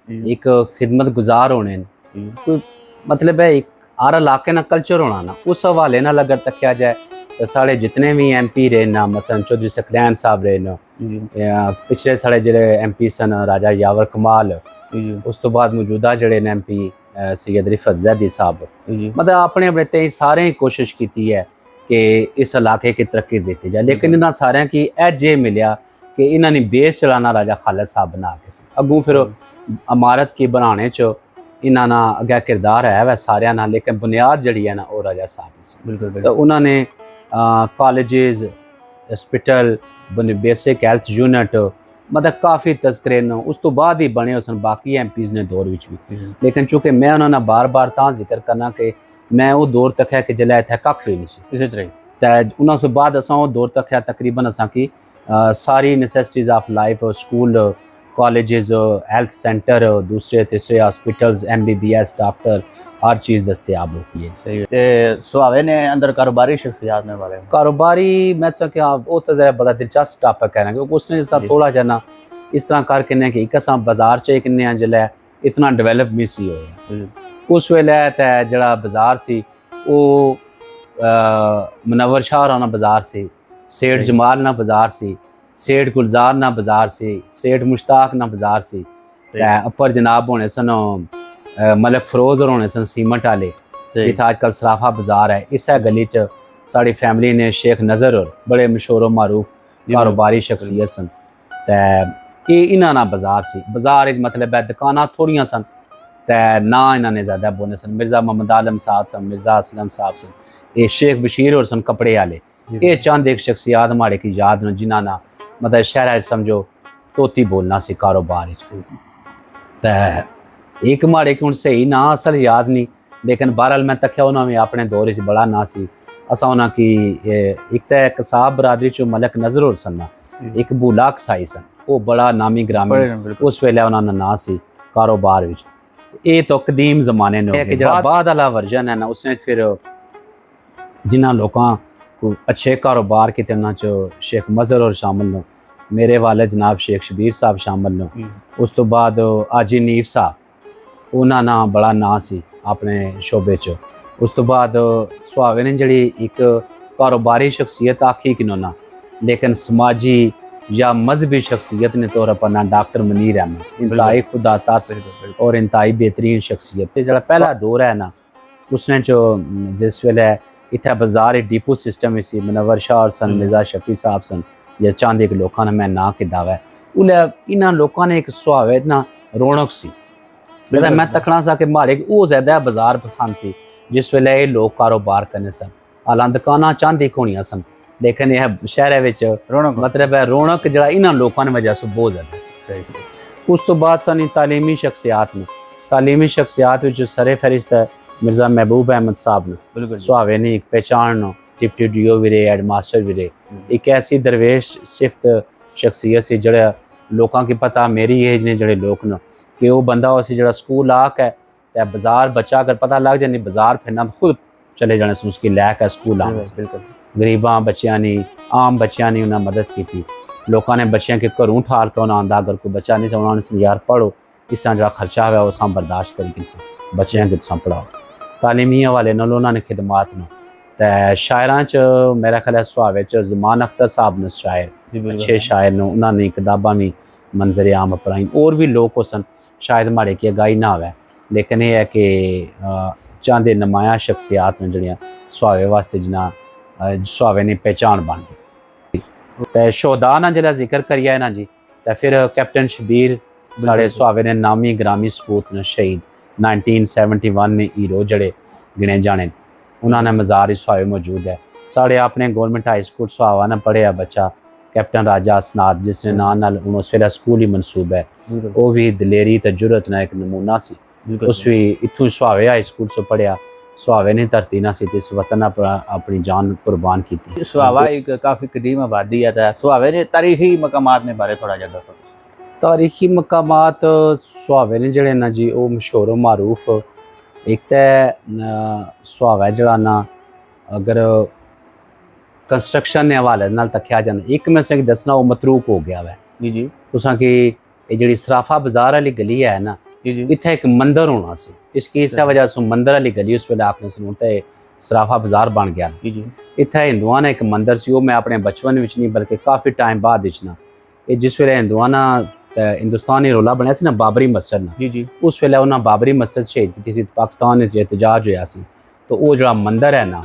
एक खिदमत गुजार होने, कोई मतलब है एक हर इलाके ना कल्चर होना ना उस हवाले नाल अगर तक्या जाए तो साढ़े जितने भी MP रहे ना मसलन चौधरी सकलैन साहब रहे ना पिछले साढ़े जो MP सन राजा यावर कमाल, उस तो बाद मौजूदा जड़े MP सैयद रिफत जैदी साहब, मतलब अपने अपने ते सारे कोशिश की है कि इस इलाके की तरक्की देती जाए, लेकिन इन्होंने सारे की एज ये मिलया कि इन्होंने बेस चलाना राजा खालिद साहब बना के अगू फिर इमारत की बनाने च इन्होंने अगर किरदार है वह सारे ना, लेकिन बुनियाद जड़ी है ना वो राजा साहब ने। तो उन्होंने colleges hospital basic health unit मतलब काफ़ी तस्करे न उस तो बाद ही बने सन बाकी MPs ने दौर विच भी, लेकिन चूँकि मैं उन्होंने बार बार ता जिक्र करना कि मैं वो दौर तक है कि जिले इतने कख भी नहीं सी इसी तरह तो उन्होंने बाद असा वो दौर तक है तकरीबन असा की सारी necessities of life school colleges health centre दूसरे तीसरे हॉस्पिटल्स MBBS डॉक्टर हर चीज़ दस्तियाब होती है। सही ते सुहावे ने अंदर कारोबारी शख्सियात में वाले कारोबारी मैं क्या वो तो ज़रा बड़ा दिलचस्प टॉपिक है ना क्योंकि उसने जैसा थोड़ा जना इस तरह करके ने कि एक बाजार च किन्ने जिले इतना डेवलप भी सी हो उस वेले ते जड़ा बाजार सी वो मुनव्वर शाह राना बाजार सी, सेठ जमाल ना बाजार सी, सेठ गुलजार ना बाजार से, सेठ मुश्ताक ना बाजार से, अपर जनाब होने सन मलक फरोज और होने सन सीमेंट वाले, इतना आजकल सराफा बाजार है। इस गली च साड़ी फैमिली ने शेख नज़र और बड़े मशहूर मारूफ कारोबारी शख्सियत सन तो ये इन्होंने बाजार से बाजार मतलब है दुकाना थोड़िया सन तो ना इन्होंने ज़्यादा बोने सन। मिर्ज़ा मोहम्मद आलम साहब सन, मिर्ज़ा असलम साहब सन, ये शेख बशीर और सन कपड़े वाले, ਇਹ ਚੰਦ ਇੱਕ ਸ਼ਖਸੀਅਤ ਮਾੜੇ ਕੀ ਯਾਦ ਨੂੰ ਜਿਨ੍ਹਾਂ ਨਾਲ ਮਤਲਬ ਸ਼ਹਿਰਾਂ 'ਚ ਸਮਝੋ ਤੋਤੀ ਬੋਲਣਾ ਸੀ ਕਾਰੋਬਾਰ ਵਿੱਚ ਤੇ ਇੱਕ ਮਾੜੇ ਕਿ ਹੁਣ ਸਹੀ ਨਾ ਅਸਲ ਯਾਦ ਨਹੀਂ ਲੇਕਿਨ ਬਹਰਹਾਲ ਮੈਂ ਤੱਕਿਆ ਉਹਨਾਂ ਵੀ ਆਪਣੇ ਦੌਰ ਵਿੱਚ ਬੜਾ ਨਾਂ ਸੀ ਅਸਾਂ ਉਹਨਾਂ ਕੀ ਇੱਕ ਤਾਂ ਕਸਾਬ ਬਰਾਦਰੀ ਚੋਂ ਮਲਕ ਨਜ਼ਰ ਹੋਰ ਸਨ ਇੱਕ ਬੂਲਾ ਕਸਾਈ ਸਨ ਉਹ ਬੜਾ ਨਾਮੀ ਗ੍ਰਾਮੀ ਉਸ ਵੇਲੇ ਉਹਨਾਂ ਦਾ ਨਾਂ ਸੀ ਕਾਰੋਬਾਰ ਵਿੱਚ ਇਹ ਤਾਂ ਕਦੀਮ ਜ਼ਮਾਨੇ ਨੇ ਕਿ ਜਿਹੜਾ ਬਾਅਦ ਵਾਲਾ ਵਰਜਨ ਹੈ ਨਾ ਉਸ ਵਿੱਚ ਫਿਰ ਜਿਨ੍ਹਾਂ ਲੋਕਾਂ को अच्छे कारोबार किते उन्हां च शेख मजहर और शामिल ने मेरे वाले जनाब शेख शबीर साहब शामिल ने उस तो बाद आजी नीफ साहब उन्हां ना बड़ा नां सी अपने शोबे च उस तो बाद सुहावे ने जिहड़ी एक कारोबारी शख्सियत आखी कि ना लेकिन समाजी या मजहबी शख्सियत ने तौर पर ना डॉक्टर मुनीर अहमद इंतहाई खुदा तास और इंतहाई बेहतरीन शख्सियत जिहड़ा पहला दौर है ना उसने जो जिस वेले इत्थे बाजार डिपो सिस्टम सी मनवर शाह सन मिर्जा शफी साहब सन या चांद एक लोगों ने मैं ना कि दावा है उले इन्हां लोगों ने एक सुहावे ना रौनक सी जरा मैं तकना सा कि माड़े वो ज्यादा बाजार पसंद सी जिस वेले ये लोग कारोबार करने सन हालां दुकानां चांद एक होनियां सन लेकिन यह शहर विच रौनक मतलब है रौनक जरा इन्हां लोगों ने वजह से बहुत ज्यादा सी उस तो बाद सन तालीमी शख्सियात विच सरे फहरिस्त मिर्जा महबूब अहमद साहब ने सुहावे ने एक पहचान डिप्टी डीओ भी हेडमास्टर भी एक ऐसी दरवेश सिफत शख्सियत से जड़े लोगों की पता मेरी एज ने जड़े लोग न कि वो बंदा उसी जड़ा स्कूल आक है तो बाजार बच्चा अगर पता लग जाए बाजार फिरना तो खुद चले जाने से उसकी लैक है स्कूल आने गरीबां बच्चियां ने आम बच्चियां ने उन्हें मदद की लोगों ने बच्चियां के घरों ठाल के उन्हें आंदा अगर कोई बच्चा नहीं उन्होंने यार पढ़ो इस तरह जो खर्चा है वो बर्दाश्त करी बच्चियां के पढ़ाओ तालीमी हवाले नाल उन्होंने खिदमात न ते शायरां च मेरा ख्याल है सुहावे च ज़मान अख्तर साहब ने शायर अच्छे शायर ने उन्होंने किताबां भी मंजर आम अपनाई और भी लोग सन शायद माड़े की अगाई ना होवे लेकिन यह है कि चांदे नमाया शख्सियात ने जड़ियाँ सुहावे वास्ते जिन्ना सुहावे ने पहचान बन गई ते शोहदा ना जिहड़ा जिक्र करिए ना जी ते फिर कैप्टन शबीर साढ़े सुहावे ने नामी ग्रामी सपूत ने शहीद 1971 ने हीरो जड़े गिने जाने उन्होंने मज़ार सुहावे मौजूद है साढ़े अपने गवर्नमेंट हाई स्कूल सुहावा ने पढ़िया बच्चा कैप्टन राजा असनाद जिसने नाल हूँ उस वेले स्कूल ही मनसूब है वो भी दलेरी ते जुरत ना एक नमूना सी उस भी इत्थों सुहावे हाई स्कूल से पढ़िया सुहावे ने धरती ना सी इस वतन अपनी जान कुर्बान की सुहावा एक काफ़ी कदीम आबादी है सुहावे ने तारीखी मकामात ने बारे थोड़ा ज़्यादा तारीखी मकामात सुहावे ने जड़े ना जी वो मशहूर मारूफ एक तो सुहावा जड़ा ना अगर कंस्ट्रक्शन के हवाले नाल तक्या जाए एक मैं तुसें दसना वो मतरूक हो गया वै जी तुसां कि जी सराफा बाजार वाली गली है ना इत्थे एक मंदिर होना सी इसकी इस वजह से मंदिर वाली गली उस वेले आपने सुनते सराफा बाजार बन गया इत्थे हिंदुआं ने एक मंदिर सी वो मैं अपने बचपन विच नहीं बल्कि काफ़ी टाइम बाद ना ये जिस वेले हिंदुआं ना हिंदुस्तानी रोला बनया सी ना बाबरी मस्जिद ना उस वेले उन्हें बाबरी मस्जिद शहीद की पाकिस्तान में एहतजाज होया सी तो वो जो मंदिर है ना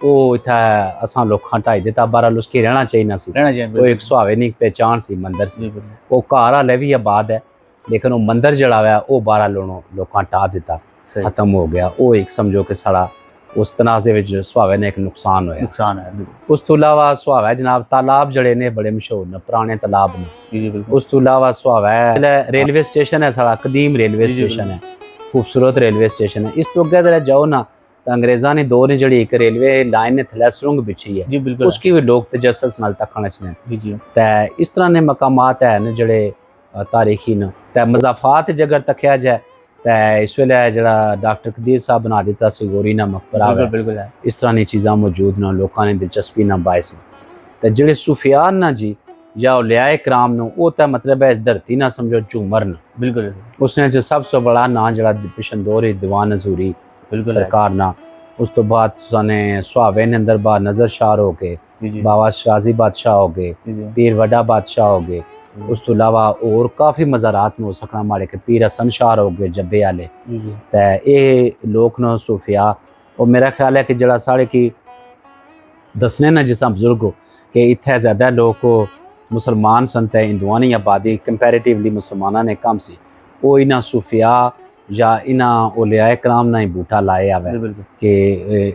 वो इतना असा लोग ढाई दिता बहरहाल उसकी रहना चाहिए सी वो एक सुहावे नी पहचान सी मंदिर से वो घर हाले भी आबाद है लेकिन वो मंदिर जड़ा है वो बहरहाल लोग ढा दिता खत्म हो गया वो एक समझो कि साड़ा उस तनाजे विच सुहावे ने एक नुकसान है उस तो इलावा सुहावे जनाब तालाब जड़े ने बड़े मशहूर ने पुराने तालाब ने उस तो इलावा सुहावे रेलवे स्टेशन है साड़ा कदीम रेलवे स्टेशन है खूबसूरत रेलवे स्टेशन है इस तो अगे जाओ ना तो अंग्रेज़ा ने दौर जी एक रेलवे लाइन ने थले सुरंग बिछी है उसकी भी लोग तजस्सुस नाल तकण च ते इस तरह ने मकामात है न जड़े तारीखी न ते मज़ाफात अगर तकिया जाए तो इस वेले जड़ा डॉक्टर कदीर साहब बना दिता सी गोरी ना मकबरा है इस तरह की चीज़ां मौजूद न लोगों ने दिलचस्पी ना बायस तो जेडे सूफियान ना जी या लियाए कराम न वो तो मतलब है इस धरती ना समझो झूमर न उसने जो सबसे बड़ा ना जड़ा पिछंदोर दीवान हजूरी सरकार ना उस तो बाद ने सुहावे ने अंदर बाद नज़र शाह हो गए बाबा शाजी बादशाह हो गए पीर वड्डा बादशाह हो गए उस तो अलावा और काफ़ी मज़ारात में हो सकना माड़े के पीर हसन शाह हो गए जब्बे आले तो ये लोग न सूफिया और मेरा ख्याल है कि जड़ा साढ़े की दसने ना जिस बजुर्ग कि इत्थे ज़्यादा लोग मुसलमान सन ते हिंदुआं दी आबादी कंपैरेटिवली मुसलमाना ने कम सी वो इन्हां सूफिया या इन्हां ओलियाए कराम ना ही बूटा लाए आवे कि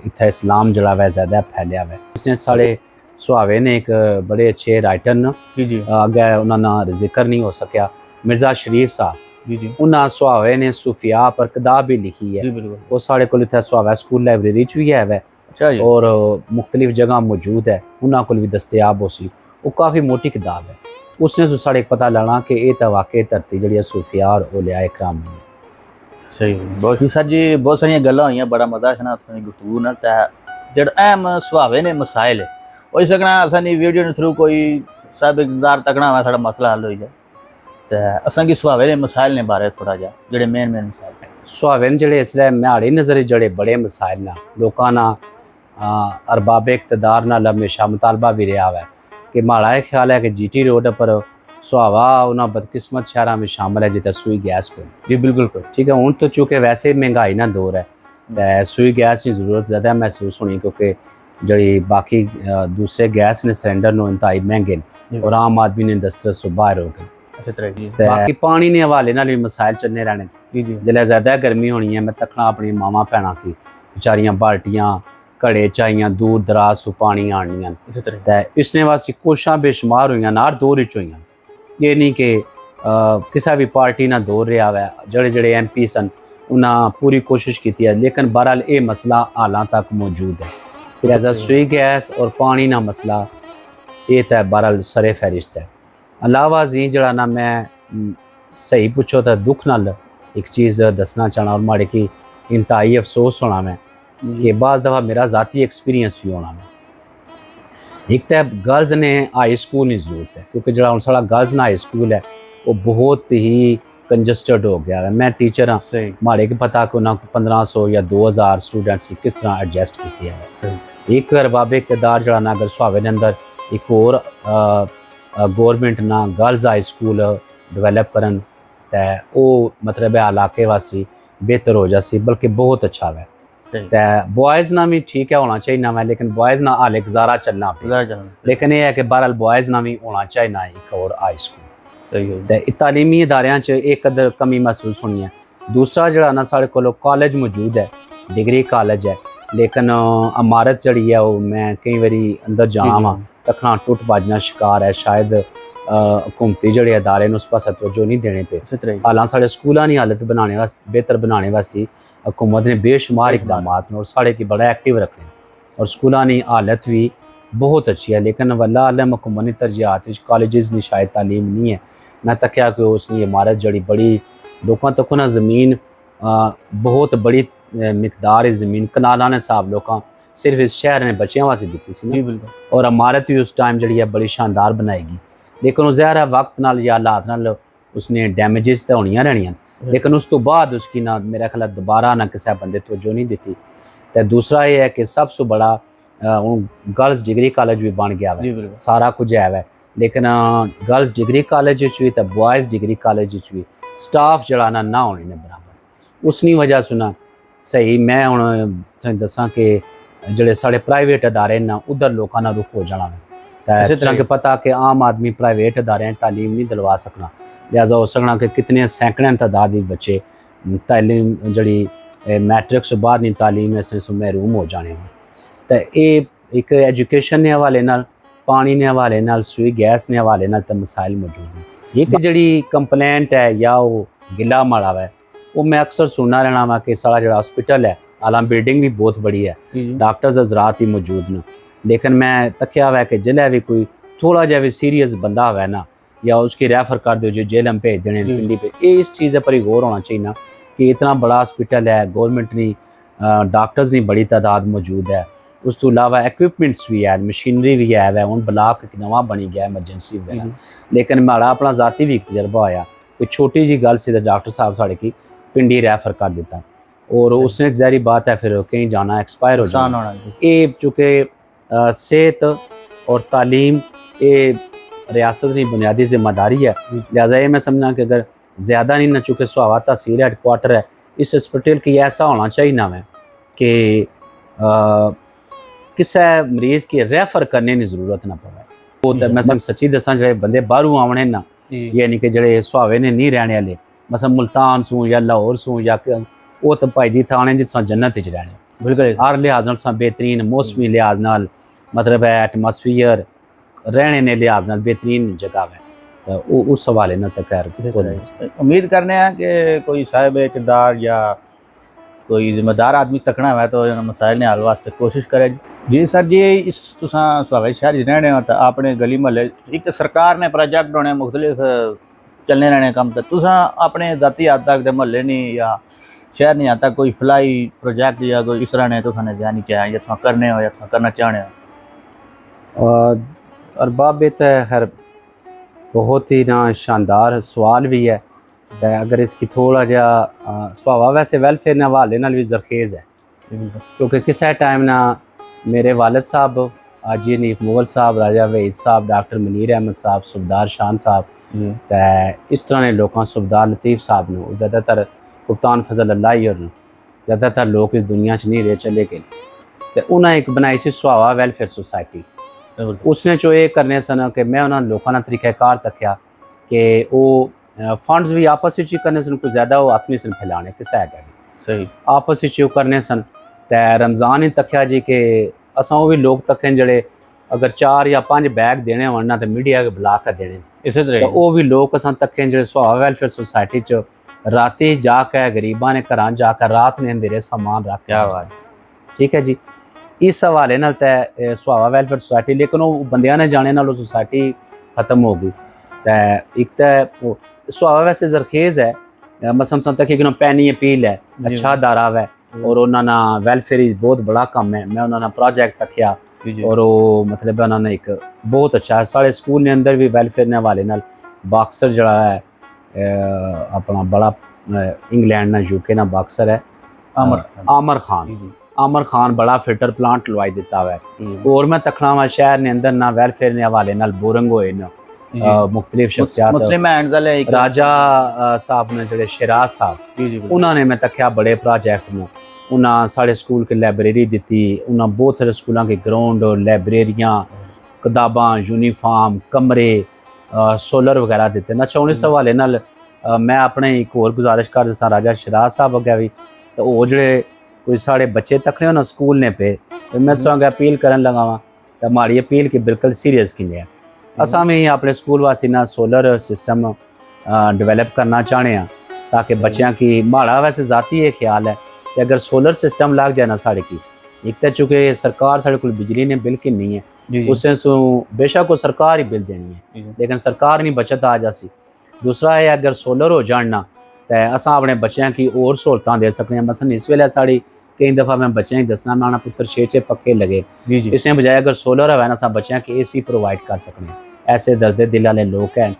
इत्थे इस्लाम जड़ा वै ज़्यादा फैलिया वै इसने साढ़े ਸੁਹਾਵੇ ਨੇ ਇੱਕ ਬੜੇ ਅੱਛੇ ਰਾਈਟਰ ਨੇ, ਜੀ ਅੱਗੇ ਉਹਨਾਂ ਦਾ ਜ਼ਿਕਰ ਨਹੀਂ ਹੋ ਸਕਿਆ, ਮਿਰਜ਼ਾ ਸ਼ਰੀਫ ਸਾਹਿਬ ਜੀ ਉਹਨਾਂ ਸੁਹਾਵੇ ਨੇ ਸੂਫੀਆ ਪਰ ਕਿਤਾਬ ਵੀ ਲਿਖੀ ਹੈ। ਜੀ ਬਿਲकुल। ਉਹ ਸਾਡੇ ਕੋਲ ਇੱਥੇ ਸੁਹਾਵਾ ਸਕੂਲ ਲਾਇਬ੍ਰੇਰੀ 'ਚ ਵੀ ਹੈ ਵੈ अच्छा जी। और मुख्तलिफ जगह मौजूद है, उन्होंने को भी दस्तयाब हो सी। वो काफ़ी मोटी किताब है, उसने तो साढ़े पता लगना कि ये तो वाकई धरती जी सूफिया और ओलिया इकराम ने। सही बहुत ही सर जी, बहुत सारिया गल्लां होइयां, बड़ा मजा है ना गुफ्तगू नाल। ते जेड़ा अहम सुहावे ने मसाइल है होई सकना असां दी वीडियो दे थ्रू कोई सब इंतजार तकना होवे साडा मसला हल होई जाए। ते असां की सुहावे ने मसाइल ने बारे थोड़ा जा जेड़े मेन मसाइल सुहावे ने जेड़े इसलै म्हाड़ी नज़र जेड़े बड़े मसाइल ना लोकां ना अरबाब इकतदार नाल हमेशा मुतालबा भी रहा है कि माड़ा ये ख्याल है कि GT रोड पर सुहावा उन्होंने बदकिस्मत शहरों में शामिल है जिते सुई गैस को। जी बिल्कुल ठीक है, हूँ तो चूँकि वैसे महंगाई ना दौर है तो सुई गैस की जरूरत ज़्यादा महसूस होनी, क्योंकि जी बाकी दूसरे गैस ने सिलेंडर नो इंतहाई महंगे ने और आम आदमी ने दस्तरस तो बाहर हो गए। बाकी पानी ने हवाले नाल भी मसाइल चलने रहने। जिसलै ज़्यादा गर्मी होनी है मैं तकना अपनी मावां भैनां की बेचारियां बाल्टियां घड़े चाहिए दूर दराज तो पानी आनियां, तो इसने वास्ते कोशिशां बेशुमार हुई हर दौर च हुई। ये नहीं कि किसी भी पार्टी ना दौर रहा है, जड़े जड़े MP सन उन्हें पूरी कोशिश की है, लेकिन बहरहाल ये मसला हालां तक मौजूद है। फिर एज सुई गैस और पानी ना मसला ये तो बहरहाल सरे फहरिस्त है। अलावा जी जड़ा ना मैं सही पूछो तो दुख नाल एक चीज़ दसना चाहना और माड़े की इंतहाई अफसोस होना मैं कि बाद दफ़ा मेरा ज़ाती एक्सपीरियंस भी होना मैं। एक तो गर्ल्स ने हाई स्कूल की जरूरत है, क्योंकि जो हम सारा गर्ल्स ना हाई स्कूल है वो बहुत ही कंजस्टड हो गया है। मैं टीचर हाँ, माड़े के पता कि उन्होंने 1500 या 2000 स्टूडेंट्स किस तरह एडजस्ट किया है। एक अरबाब इकतदार जड़ा ना अगर सुहावे के अंदर एक और गौरमेंट ना गर्ल्स हाई स्कूल डिवेलप करन तो मतलब है इलाके वासी बेहतर हो जासी, बल्कि बहुत अच्छा है। तो बॉयज़ ना भी ठीक है होना चाहिए ना मैं, लेकिन बॉयज़ ना हाले गुजारा चलना पे, लेकिन यह है कि बहरहाल बॉयज़ ना भी होना चाहिए ना एक और हाई स्कूल। तो तालीमी इदारियां च एक कदर कमी महसूस होनी है। दूसरा जड़ा ना साढ़े को कॉलेज मौजूद है, डिग्री कॉलेज है, लेकिन इमारत जड़ी है वो मैं कई बारी अंदर जाना वा तकना टुट बाजना शिकार है। शायद हुकूमती जड़े अदारे उस पास तवज्जो नहीं देने पे। हालां साढ़े स्कूलों की हालत बनाने वास्ते बेहतर बनाने वास्ते हुकूमत ने बेशुमार इकदाम और साढ़े की बड़ा एक्टिव रखने और स्कूलों की हालत भी बहुत अच्छी है, लेकिन वल्ला आलम हुकूमत की तरजीहात कॉलेज़ की शायद तालीम नहीं है। मैं तक्या कि उसकी इमारत जड़ी बड़ी लोगों तक ना ज़मीन बहुत बड़ी मिकदार ज़मीन कनालां ने साहब लोग सिर्फ इस शहर ने बच्चों वास्ते दी सी और इमारत भी उस टाइम जड़ी है बड़ी शानदार बनाएगी, लेकिन वो ज़ाहिर है वक्त नाल या हालात नाल उसने डैमेजेस तो होनियां रहनियां, लेकिन उस तो बाद उसकी ना मेरा ख्याल दोबारा ना किसी बंदे तवज्जो नहीं दी। तो दूसरा ये है कि सबसे बड़ा गर्ल्स डिग्री कॉलेज भी बन गया है, सारा कुछ है, लेकिन गर्ल्स डिग्री कॉलेज भी तो बॉयज़ डिग्री कॉलेज भी स्टाफ जड़ा ना होने ने बराबर। उसकी वजह सुना सही मैं हूँ दसा कि जोड़े साढ़े प्राइवेट अदारे ना उधर लोगों का रुख हो जाना है। तो इस तरह के पता कि आम आदमी प्राइवेट अदारे तालीम नहीं दिलवा सकना, लिहाजा हो सकना कि कितने सैकड़ों तादाद बच्चे तालीम जड़ी मैट्रिक से बाद नहीं तालीम ऐसे महरूम हो जाने। तो ये एक एजुकेशन के हवाले नाल पानी के हवाले नाल सुई गैस के हवाले नाल तो मसाइल मौजूद हैं। एक जड़ी कंप्लेंट है या वो गिला माड़ा है वो मैं अक्सर सुनना रहना वा कि सारा जो हॉस्पिटल है हालां बिल्डिंग भी बहुत बड़ी है, डॉक्टर्स हजरात ही मौजूद ने, लेकिन मैं तक्या हुआ है कि जिले भी कोई थोड़ा जहा भी सीरीयस बंदा हुआ है ना या उसकी रेफर कर दो जो जेल में भेज देने पिंडी पे, ये इस चीज़ पर ही गौर होना चाहिए ना कि इतना बड़ा हॉस्पिटल है, गवर्नमेंट ने डॉक्टर्स की बड़ी तादाद मौजूद है, उस तो अलावा इक्विपमेंट्स भी है, मशीनरी भी है, हूँ ब्लाक एक नवा बनी गया एमरजेंसी वगैरह, लेकिन माड़ा अपना जाती भी एक तजर्बा होया कोई छोटी जी गल से डॉक्टर साहब साढ़े की पिंडी रेफर कर दिता और उसने ज़ाहिर बात है फिर कहीं जाना एक्सपायर हो जाना। ये चूँकि सेहत और तालीम ये रियासत की बुनियादी जिम्मेदारी है, लिहाजा ये मैं समझना कि अगर ज़्यादा नहीं ना चूँकि सुहावा तहसील हेडक्वार्टर है इस हॉस्पिटल की ऐसा होना चाहिए ना मैं कि किसी मरीज़ की रेफर करने की जरूरत ना पवे। वो तो मैं सच्ची दसा जो बंदे बाहरों आवने ना यानी कि जो सुहावे ने नहीं रहने वाले मसलन मुल्तान सूँ या लाहौर सूँ या वो तो भाई जी थाने जिस जन्नत च रहने बिल्कुल हर लिहाज बेहतरीन मौसमी लिहाज नाल मतलब है एटमॉस्फेयर रहने ने लिहाज नाल बेहतरीन जगह है। तो उस हवाले नाल तो खैर उम्मीद करने हैं कि कोई साहिब इक़्तिदार या कोई जिम्मेदार आदमी तकना है तो इन मसाइल ने हल वास्ते कोशिश करे। जी सर जी, इस तुसां सुहागा शहर च रहने हो तो अपने गली महल्ले एक तो सरकार ने प्रोजेक्ट होने मुख्तलिफ चलने रहने कम तो तुसां अपने जाती हद तक दे महल्ले नहीं या शहर नहीं आता कोई फलाई प्रोजेक्ट या कोई इस तरह ने तुसां जानी चाहे या तुसां करने हो या तुसां करना चाहने हो? और बाबे तो खैर बहुत ही ना शानदार सवाल भी है। तो अगर इसकी थोड़ा जहा सुहावा वैसे वेलफेयर ने हवाले नाल भी जरखेज़ है, क्योंकि किसी टाइम ना मेरे वालिद साहब आजी नीफ मुगल साहब, राजा वहीद साहब, डॉक्टर मुनीर अहमद साहब, सुबदार शान साहब, तो इस तरह ने लोगों सुबदार लतीफ़ साहब ने ज़्यादातर कप्तान फजल अल्लाह और ज़्यादातर लोग इस दुनिया च नहीं रहे चले गए। तो उन्हें एक बनाई सी सुहावा वेलफेयर सोसाइटी। उसने जो ये करने सन कि मैं उन्होंने लोगों का तरीक़ाकार तक्या कि वो फंड्स भी आपस में ही करने सन, कुछ ज़्यादा वो हथ नहीं सन फैलाने किसा है सही आपस में करने सन। तो रमज़ान ही तक्या जी कि असा वो भी लोग तकें जड़े अगर 4 या 5 बैग देने होना तो मीडिया के बुला कर देने, इस तरह वो भी लोग असा तकें जड़े सुहावा वेलफेयर सोसाइटी च राती जाकर गरीबा ने घर जाकर रात ने अंधेरे सामान रख के आवाज़। ठीक है जी, इस हवाले नाल ते सुहावा वेलफेयर सोसाइटी, लेकिन वो बंदियां ने जाने नाल सोसाइटी खत्म हो गई। तो एक तो सुहावा वैसे जरखेज़ है, मसलन तक एक पैनी अपील है, अच्छा दारा है और उन्होंने वेलफेयर बहुत बड़ा काम है। मैं उन्होंने प्रोजेक्ट रखा और वो मतलब उन्होंने एक बहुत अच्छा है। साढ़े स्कूल ने अंदर भी वेलफेयर ने हवाले नाल बॉक्सर जड़ा है अपना बड़ा इंग्लैंड ना यूके ना बॉक्सर है आमर खान बड़ा फिल्टर प्लांट लवाई दिता हुआ है। और मैं तखना वा शहर ने अंदर ना वेलफेयर ने हवाले नाल बोरिंग होए ना मुख्तलिफ शख्सियात राजा साहब ने जड़े शराज साहब उन्होंने मैं तक्या बड़े प्रोजेक्ट में उन्हें साढ़े स्कूल की लाइब्रेरी दी, उन्हें बहुत सारे स्कूलों के ग्राउंड लाइब्रेरियाँ किताबां यूनीफॉर्म कमरे सोलर वगैरह दिते ना। अच्छा इस हवाले नाल मैं अपने एक होर गुजारिश कर दसा राजा शराज साहब अग्गे भी तो वो जड़े कोई साढ़े बच्चे तकने ना स्कूल ने पे तो मैं सो अपील करन लगा वा तो हमारी अपील की बिल्कुल सीरियस की है। असा भी अपने स्कूल वासी ना सोलर सिस्टम डेवलप करना चाहते हैं ताकि बच्चों की माड़ा वैसे ज़ाती ये ख्याल है कि अगर सोलर सिस्टम लग जाए ना साढ़े की एक तो चूँकि सरकार साढ़े को बिजली ने बिल की नहीं है उससे बेशक को सरकार ही बिल देनी है लेकिन सरकार नहीं बचत आ जासी। दूसरा है अगर सोलर हो जाना तो असा अपने बच्चों की और सहूलतां दे सकते हैं। मसलन इस वेले साड़ी कई दफ़ा मैं बच्चों की दसना मैं पुत्र 6 पक्के लगे इसने बजाय अगर सोलर है ना अस बच्चों की AC प्रोवाइड कर सकते हैं। ऐसे दर्द दिल वाले लोग हैं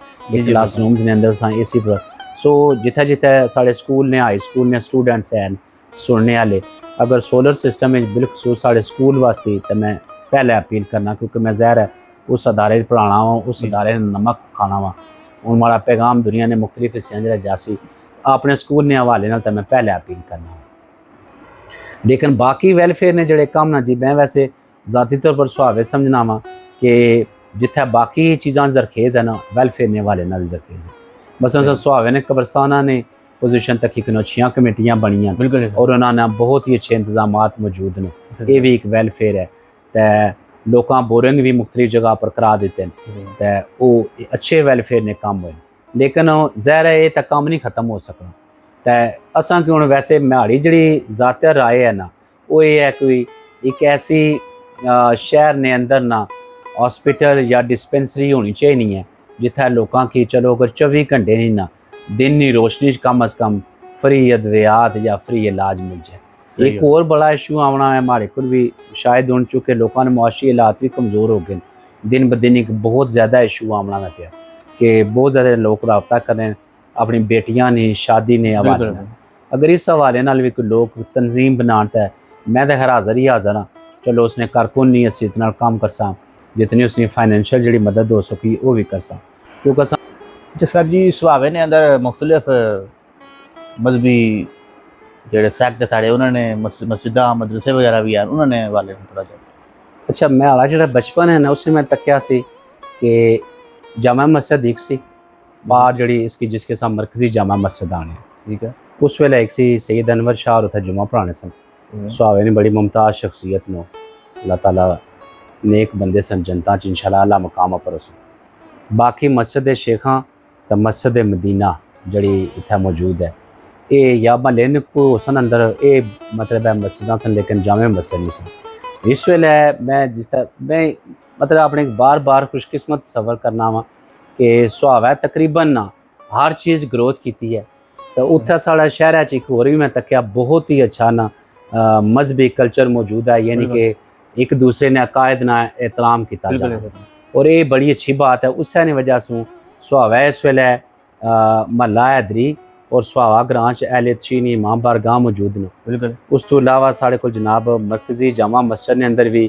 क्लास रूम्स ने अंदर अस AC सो जिथे जिथे साढ़े स्कूल ने हाई स्कूल ने स्टूडेंट्स हैं सुनने वाले अगर सोलर सिस्टम में बिलखसूस साढ़े स्कूल वास्ते तो मैं पहले अपील करना क्योंकि मैं ज़ाहिर है उस अदारे पढ़ाना वा उस अदारे नमक खाना वा हूँ हमारा पैगाम दुनिया ने मुख्तलिफ हिस्सों जरा जासी अपने स्कूल ने हवाले नाल तो मैं पहले अपील करना। लेकिन बाकी वेलफेयर ने जड़े काम ना जी मैं वैसे ज़ाती तौर पर सुहावे समझना वा कि जिथे बाकी चीज़ां जरखेज़ है ना वेलफेयर ने हवाले नाल जरखेज़ है। मसलन सुहावे ने कब्रस्ताना ने पोजिशन तक एक अच्छी कमेटियाँ बनिया और उन्होंने बहुत ही अच्छे इंतजाम मौजूद ने ये भी एक वेलफेयर है। तो लोग बोरिंग भी मुख्तलिफ जगह पर करा देते हैं तो वो अच्छे वेलफेयर ने काम हुए लेकिन ज़ाहिर है ये तो काम नहीं खत्म हो सकना। तो असा कि हूँ वैसे माड़ी जी ज़ाती राय है ना वो ये है कोई एक ऐसी शहर ने अंदर ना हॉस्पिटल या डिस्पेंसरी होनी चाहिए है जिथे लोगों की चलो अगर 24 घंटे नहीं ना दिन की रोशनी कम अज़ कम फ्री अद्वियात या फ्री इलाज मिल जाए। एक और बड़ा इशू आना है हमारे को भी शायद उन चुके लोगों ने मुआशी हालात भी कमज़ोर हो गए दिन ब दिन एक बहुत ज़्यादा इशू आना है पाया कि बहुत ज़्यादा लोग रबता करें अपनी बेटियां ने शादी ने हवाले अगर इस हवाले नाल भी कोई लोग तंजीम बनाता है मैं तो खैर हाज़र ही हाज़र हाँ चलो उसने कारकुन नहीं असी इतना काम कर सा जितनी उसने फाइनैंशियल जी मदद हो सकी वो भी कर सा क्योंकि अच्छा सर जी सुहावे ने अंदर मुख्तलिफ मजहबी जेडे सैक्ट साढ़े उन्होंने मस्जिदा मदरसे वगैरह भी हैं उन्होंने वाले थोड़ा जा अच्छा मैं हालांकि जो बचपन है ना उसमें मैं तकिया सी कि जामा मस्जिद एक सी बाहर जड़ी इसकी जिसके साथ मरकजी जामा मस्जिद आने ठीक है उस वेले एक सी सैयद अनवर शाह और जुमा पढ़ाने सन सुहावे ने बड़ी मुमताज़ शख्सियत नो अल्लाह ताला नेक बंदे सन जनता च इंशाल्लाह अल्लाह मकाम पर रसो। बाकी मस्जिद शेखां तो मस्जिद मदीना जड़ी इत्थै मौजूद है, ये या महल्ले ने को सन अंदर ये मतलब है मस्जिदां सन, लेकिन जामे मस्जिद नहीं सन। इस वेले मैं जिस तरह मैं मतलब अपने बार बार खुशकिस्मत सफ़र करना वा कि सुहावा तकरीबन ना हर चीज़ ग्रोथ की है। तो उत्थे साढ़ा शहर च एक होर भी मैं तक्या बहुत ही अच्छा ना मजहबी कल्चर मौजूद है, यानी कि एक दूसरे ने अकायद ना एहतराम किया, और ये बड़ी अच्छी बात है। उस वजह से सुहावा इस वेले महला हैदरी और सुहावा ग्रां च अहले तशीनी इमाम बारगाह मौजूद ने। उस तो इलावा साढ़े को जनाब मरकजी जामा मस्जिद ने अंदर भी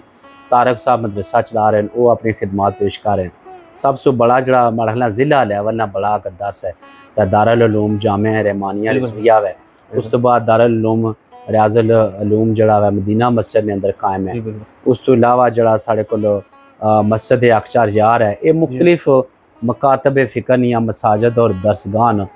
तारक साहब मदरसा चला रहे हैं, वो अपनी खिदमात पेश कर रहे हैं। सबसे बड़ा जड़ा मरहला ज़िला लेवल ना बड़ा दस है तो दारुल उलूम जामिया रहमानिया रिज़विया है। उस तो बाद दारुल उलूम रियाजुल उलूम जड़ा है मदीना मस्जिद ने अंदर कायम है। उस तो इलावा जड़ा साढ़े को मस्जिद अक्चार यार है, ये मुख्तलिफ मकातब फ़िक्र या मसाजिद और दरसगाह न।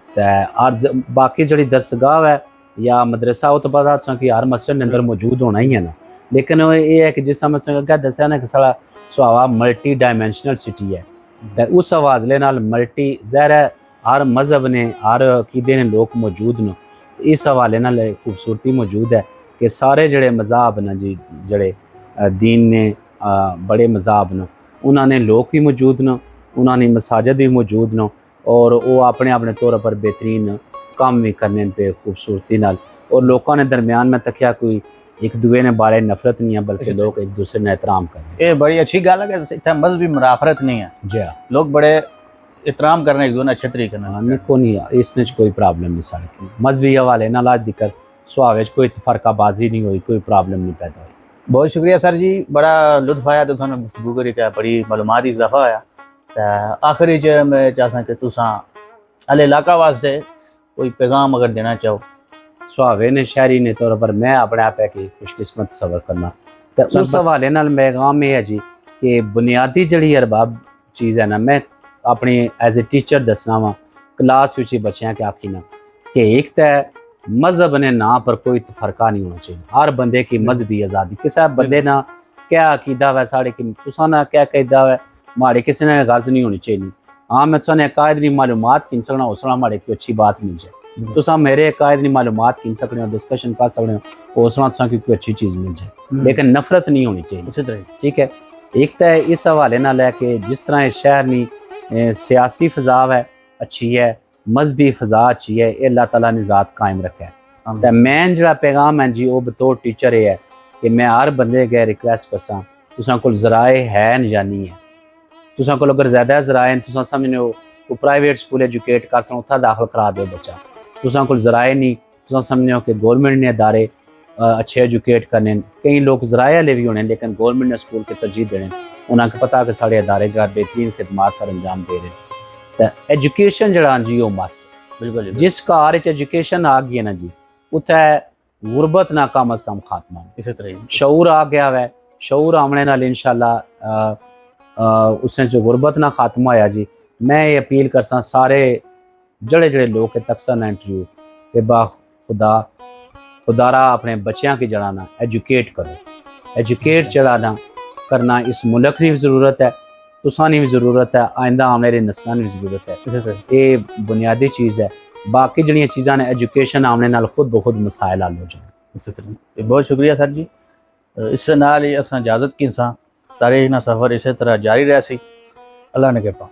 तो बाकी जड़ी दरसगाह है या मदरसा वो तो पता था कि हर मस्जिद के अंदर मौजूद होना ही है ना, लेकिन ये है कि जिस समय क्या दसिया ना कि सारा सुहावा मल्टी डायमेंशनल सिटी है। तो उस हवाले नाल मल्टी ज़ाहिर है हर मज़हब ने हर अकीदे ने लोग मौजूद न। इस हवाले नाल खूबसूरती मौजूद है कि सारे जड़े मज़हब न जी जड़े दीन ने बड़े मज़हब न उन्होंने लोग भी मौजूद न, उन्होंने मसाजिद भी मौजूद न, और वो अपने अपने तौर पर बेहतरीन काम भी करने पे खूबसूरती नाल। और लोगों ने दरमियान में तकिया कोई एक दूए ने बारे नफरत नहीं है, बल्कि लोग एक दूसरे ने एहतराम करते हैं। ये बड़ी अच्छी गल है कि इतना मजहबी मुनाफरत नहीं है जी हाँ, लोग बड़े एहतराम करने एक दूसरे अच्छे तरीके नहीं को नहीं इसने कोई प्रॉब्लम नहीं साढ़े मजहबी हवाले नाल अज दिक्कत सुहावे कोई फर्काबाजी नहीं हुई, कोई प्रॉब्लम नहीं पैदा हुई। बहुत शुक्रिया सर जी, बड़ा लुत्फ आया तो थानू गुफ्तगू करी के बड़ी मालूमात इजाफा होया। तो आखिरी च मैं चाहता कि तुसां अल इलाका वास्ते कोई पैगाम अगर देना चाहो। सुहावे ने शहरी ने तौर पर मैं अपने आप है कि खुशकिस्मत सबर करना, तो उस हवाले नाल पैगाम ये है जी कि बुनियादी जड़ी अरबाब चीज़ है ना, मैं अपनी एज ए टीचर दसना वा क्लास विच बच्चों के आखी ना कि एक तो मजहब ने ना पर कोई फर्का नहीं होना चाहिए। हर बंदे की मजहबी आज़ादी, किसी बंदे ना क्या अकीदा है साढ़े कि तुसा ना क्या कहदा है माड़े किसी ने गर्ज नहीं होनी चाहिए। हाँ मैं तुसाने अकायद की मालूमात किन सकना हौसला माड़े की अच्छी बात मिल जाए, तुसा मेरे अकायद की मालूमात किन सकने हो, डिस्कशन कर सकते हो, हौसला तुसा की कोई अच्छी चीज़ मिल जाए, लेकिन नफरत नहीं होनी चाहिए। इसी तरह ठीक है, एक तो इस हवाले नाल है कि जिस तरह इस शहर नी सियासी फ़ज़ा है अच्छी है, मजहबी फ़ज़ा अच्छी है, ये अल्लाह ताला ने ज़ात कायम रखा है। तो मैं जड़ा पैगाम है जी वो बतौर टीचर ये है कि मैं हर बंदे अगर रिक्वेस्ट करसा तुसां कोल ज़राए है या नहीं है, तुसां कोल अगर ज़्यादा ज़राए तुसां समझने हो को प्राइवेट स्कूल एजुकेट कर सो उत्थै दाखिल करा दो बच्चा, तुसां कोल ज़राए नहीं तुसां समझने हो कि गौरमेंट ने अदारे अच्छे एजुकेट करने, कई लोग ज़राए वाले भी होने लेकिन गौरमेंट ने स्कूल की तरजीह देने, उन्हें पता कि साढ़े अदारे जो बेहतरीन खिदमात सर अंजाम दे रहे हैं। तो एजुकेशन जड़ा जी वो मस्ट बिल्कुल जिस घर एजुकेशन आ गई है ना जी उत्थे गुरबत ना कम अज़ कम खात्मा, इसी तरह शऊर आ गया वै, शऊर आमने नाल इंशाल्लाह उसने जो गुरबत ना खात्मा होया जी। मैं ये अपील करसा सारे जड़े जड़े लोग तकसन इंटरव्यू के बा खुदारा अपने बच्चों की जड़ा ना एजुकेट करो, एजुकेट जड़ा ना करना इस मुल्क की भी ज़रूरत है, तुसानी भी ज़रूरत है, आइंदा आने वाली नस्लों की भी ज़रूरत है। ये बुनियादी चीज़ है, बाकी जड़ियाँ चीज़ां ने एजुकेशन आने नाल खुद ब खुद मसाइल हल हो जाए। इसी तरह बहुत शुक्रिया सर जी, इस नाल ही असां इजाज़त की तारीख ना सफ़र इसी तरह जारी रह सी। अल्लाह ने कृपा।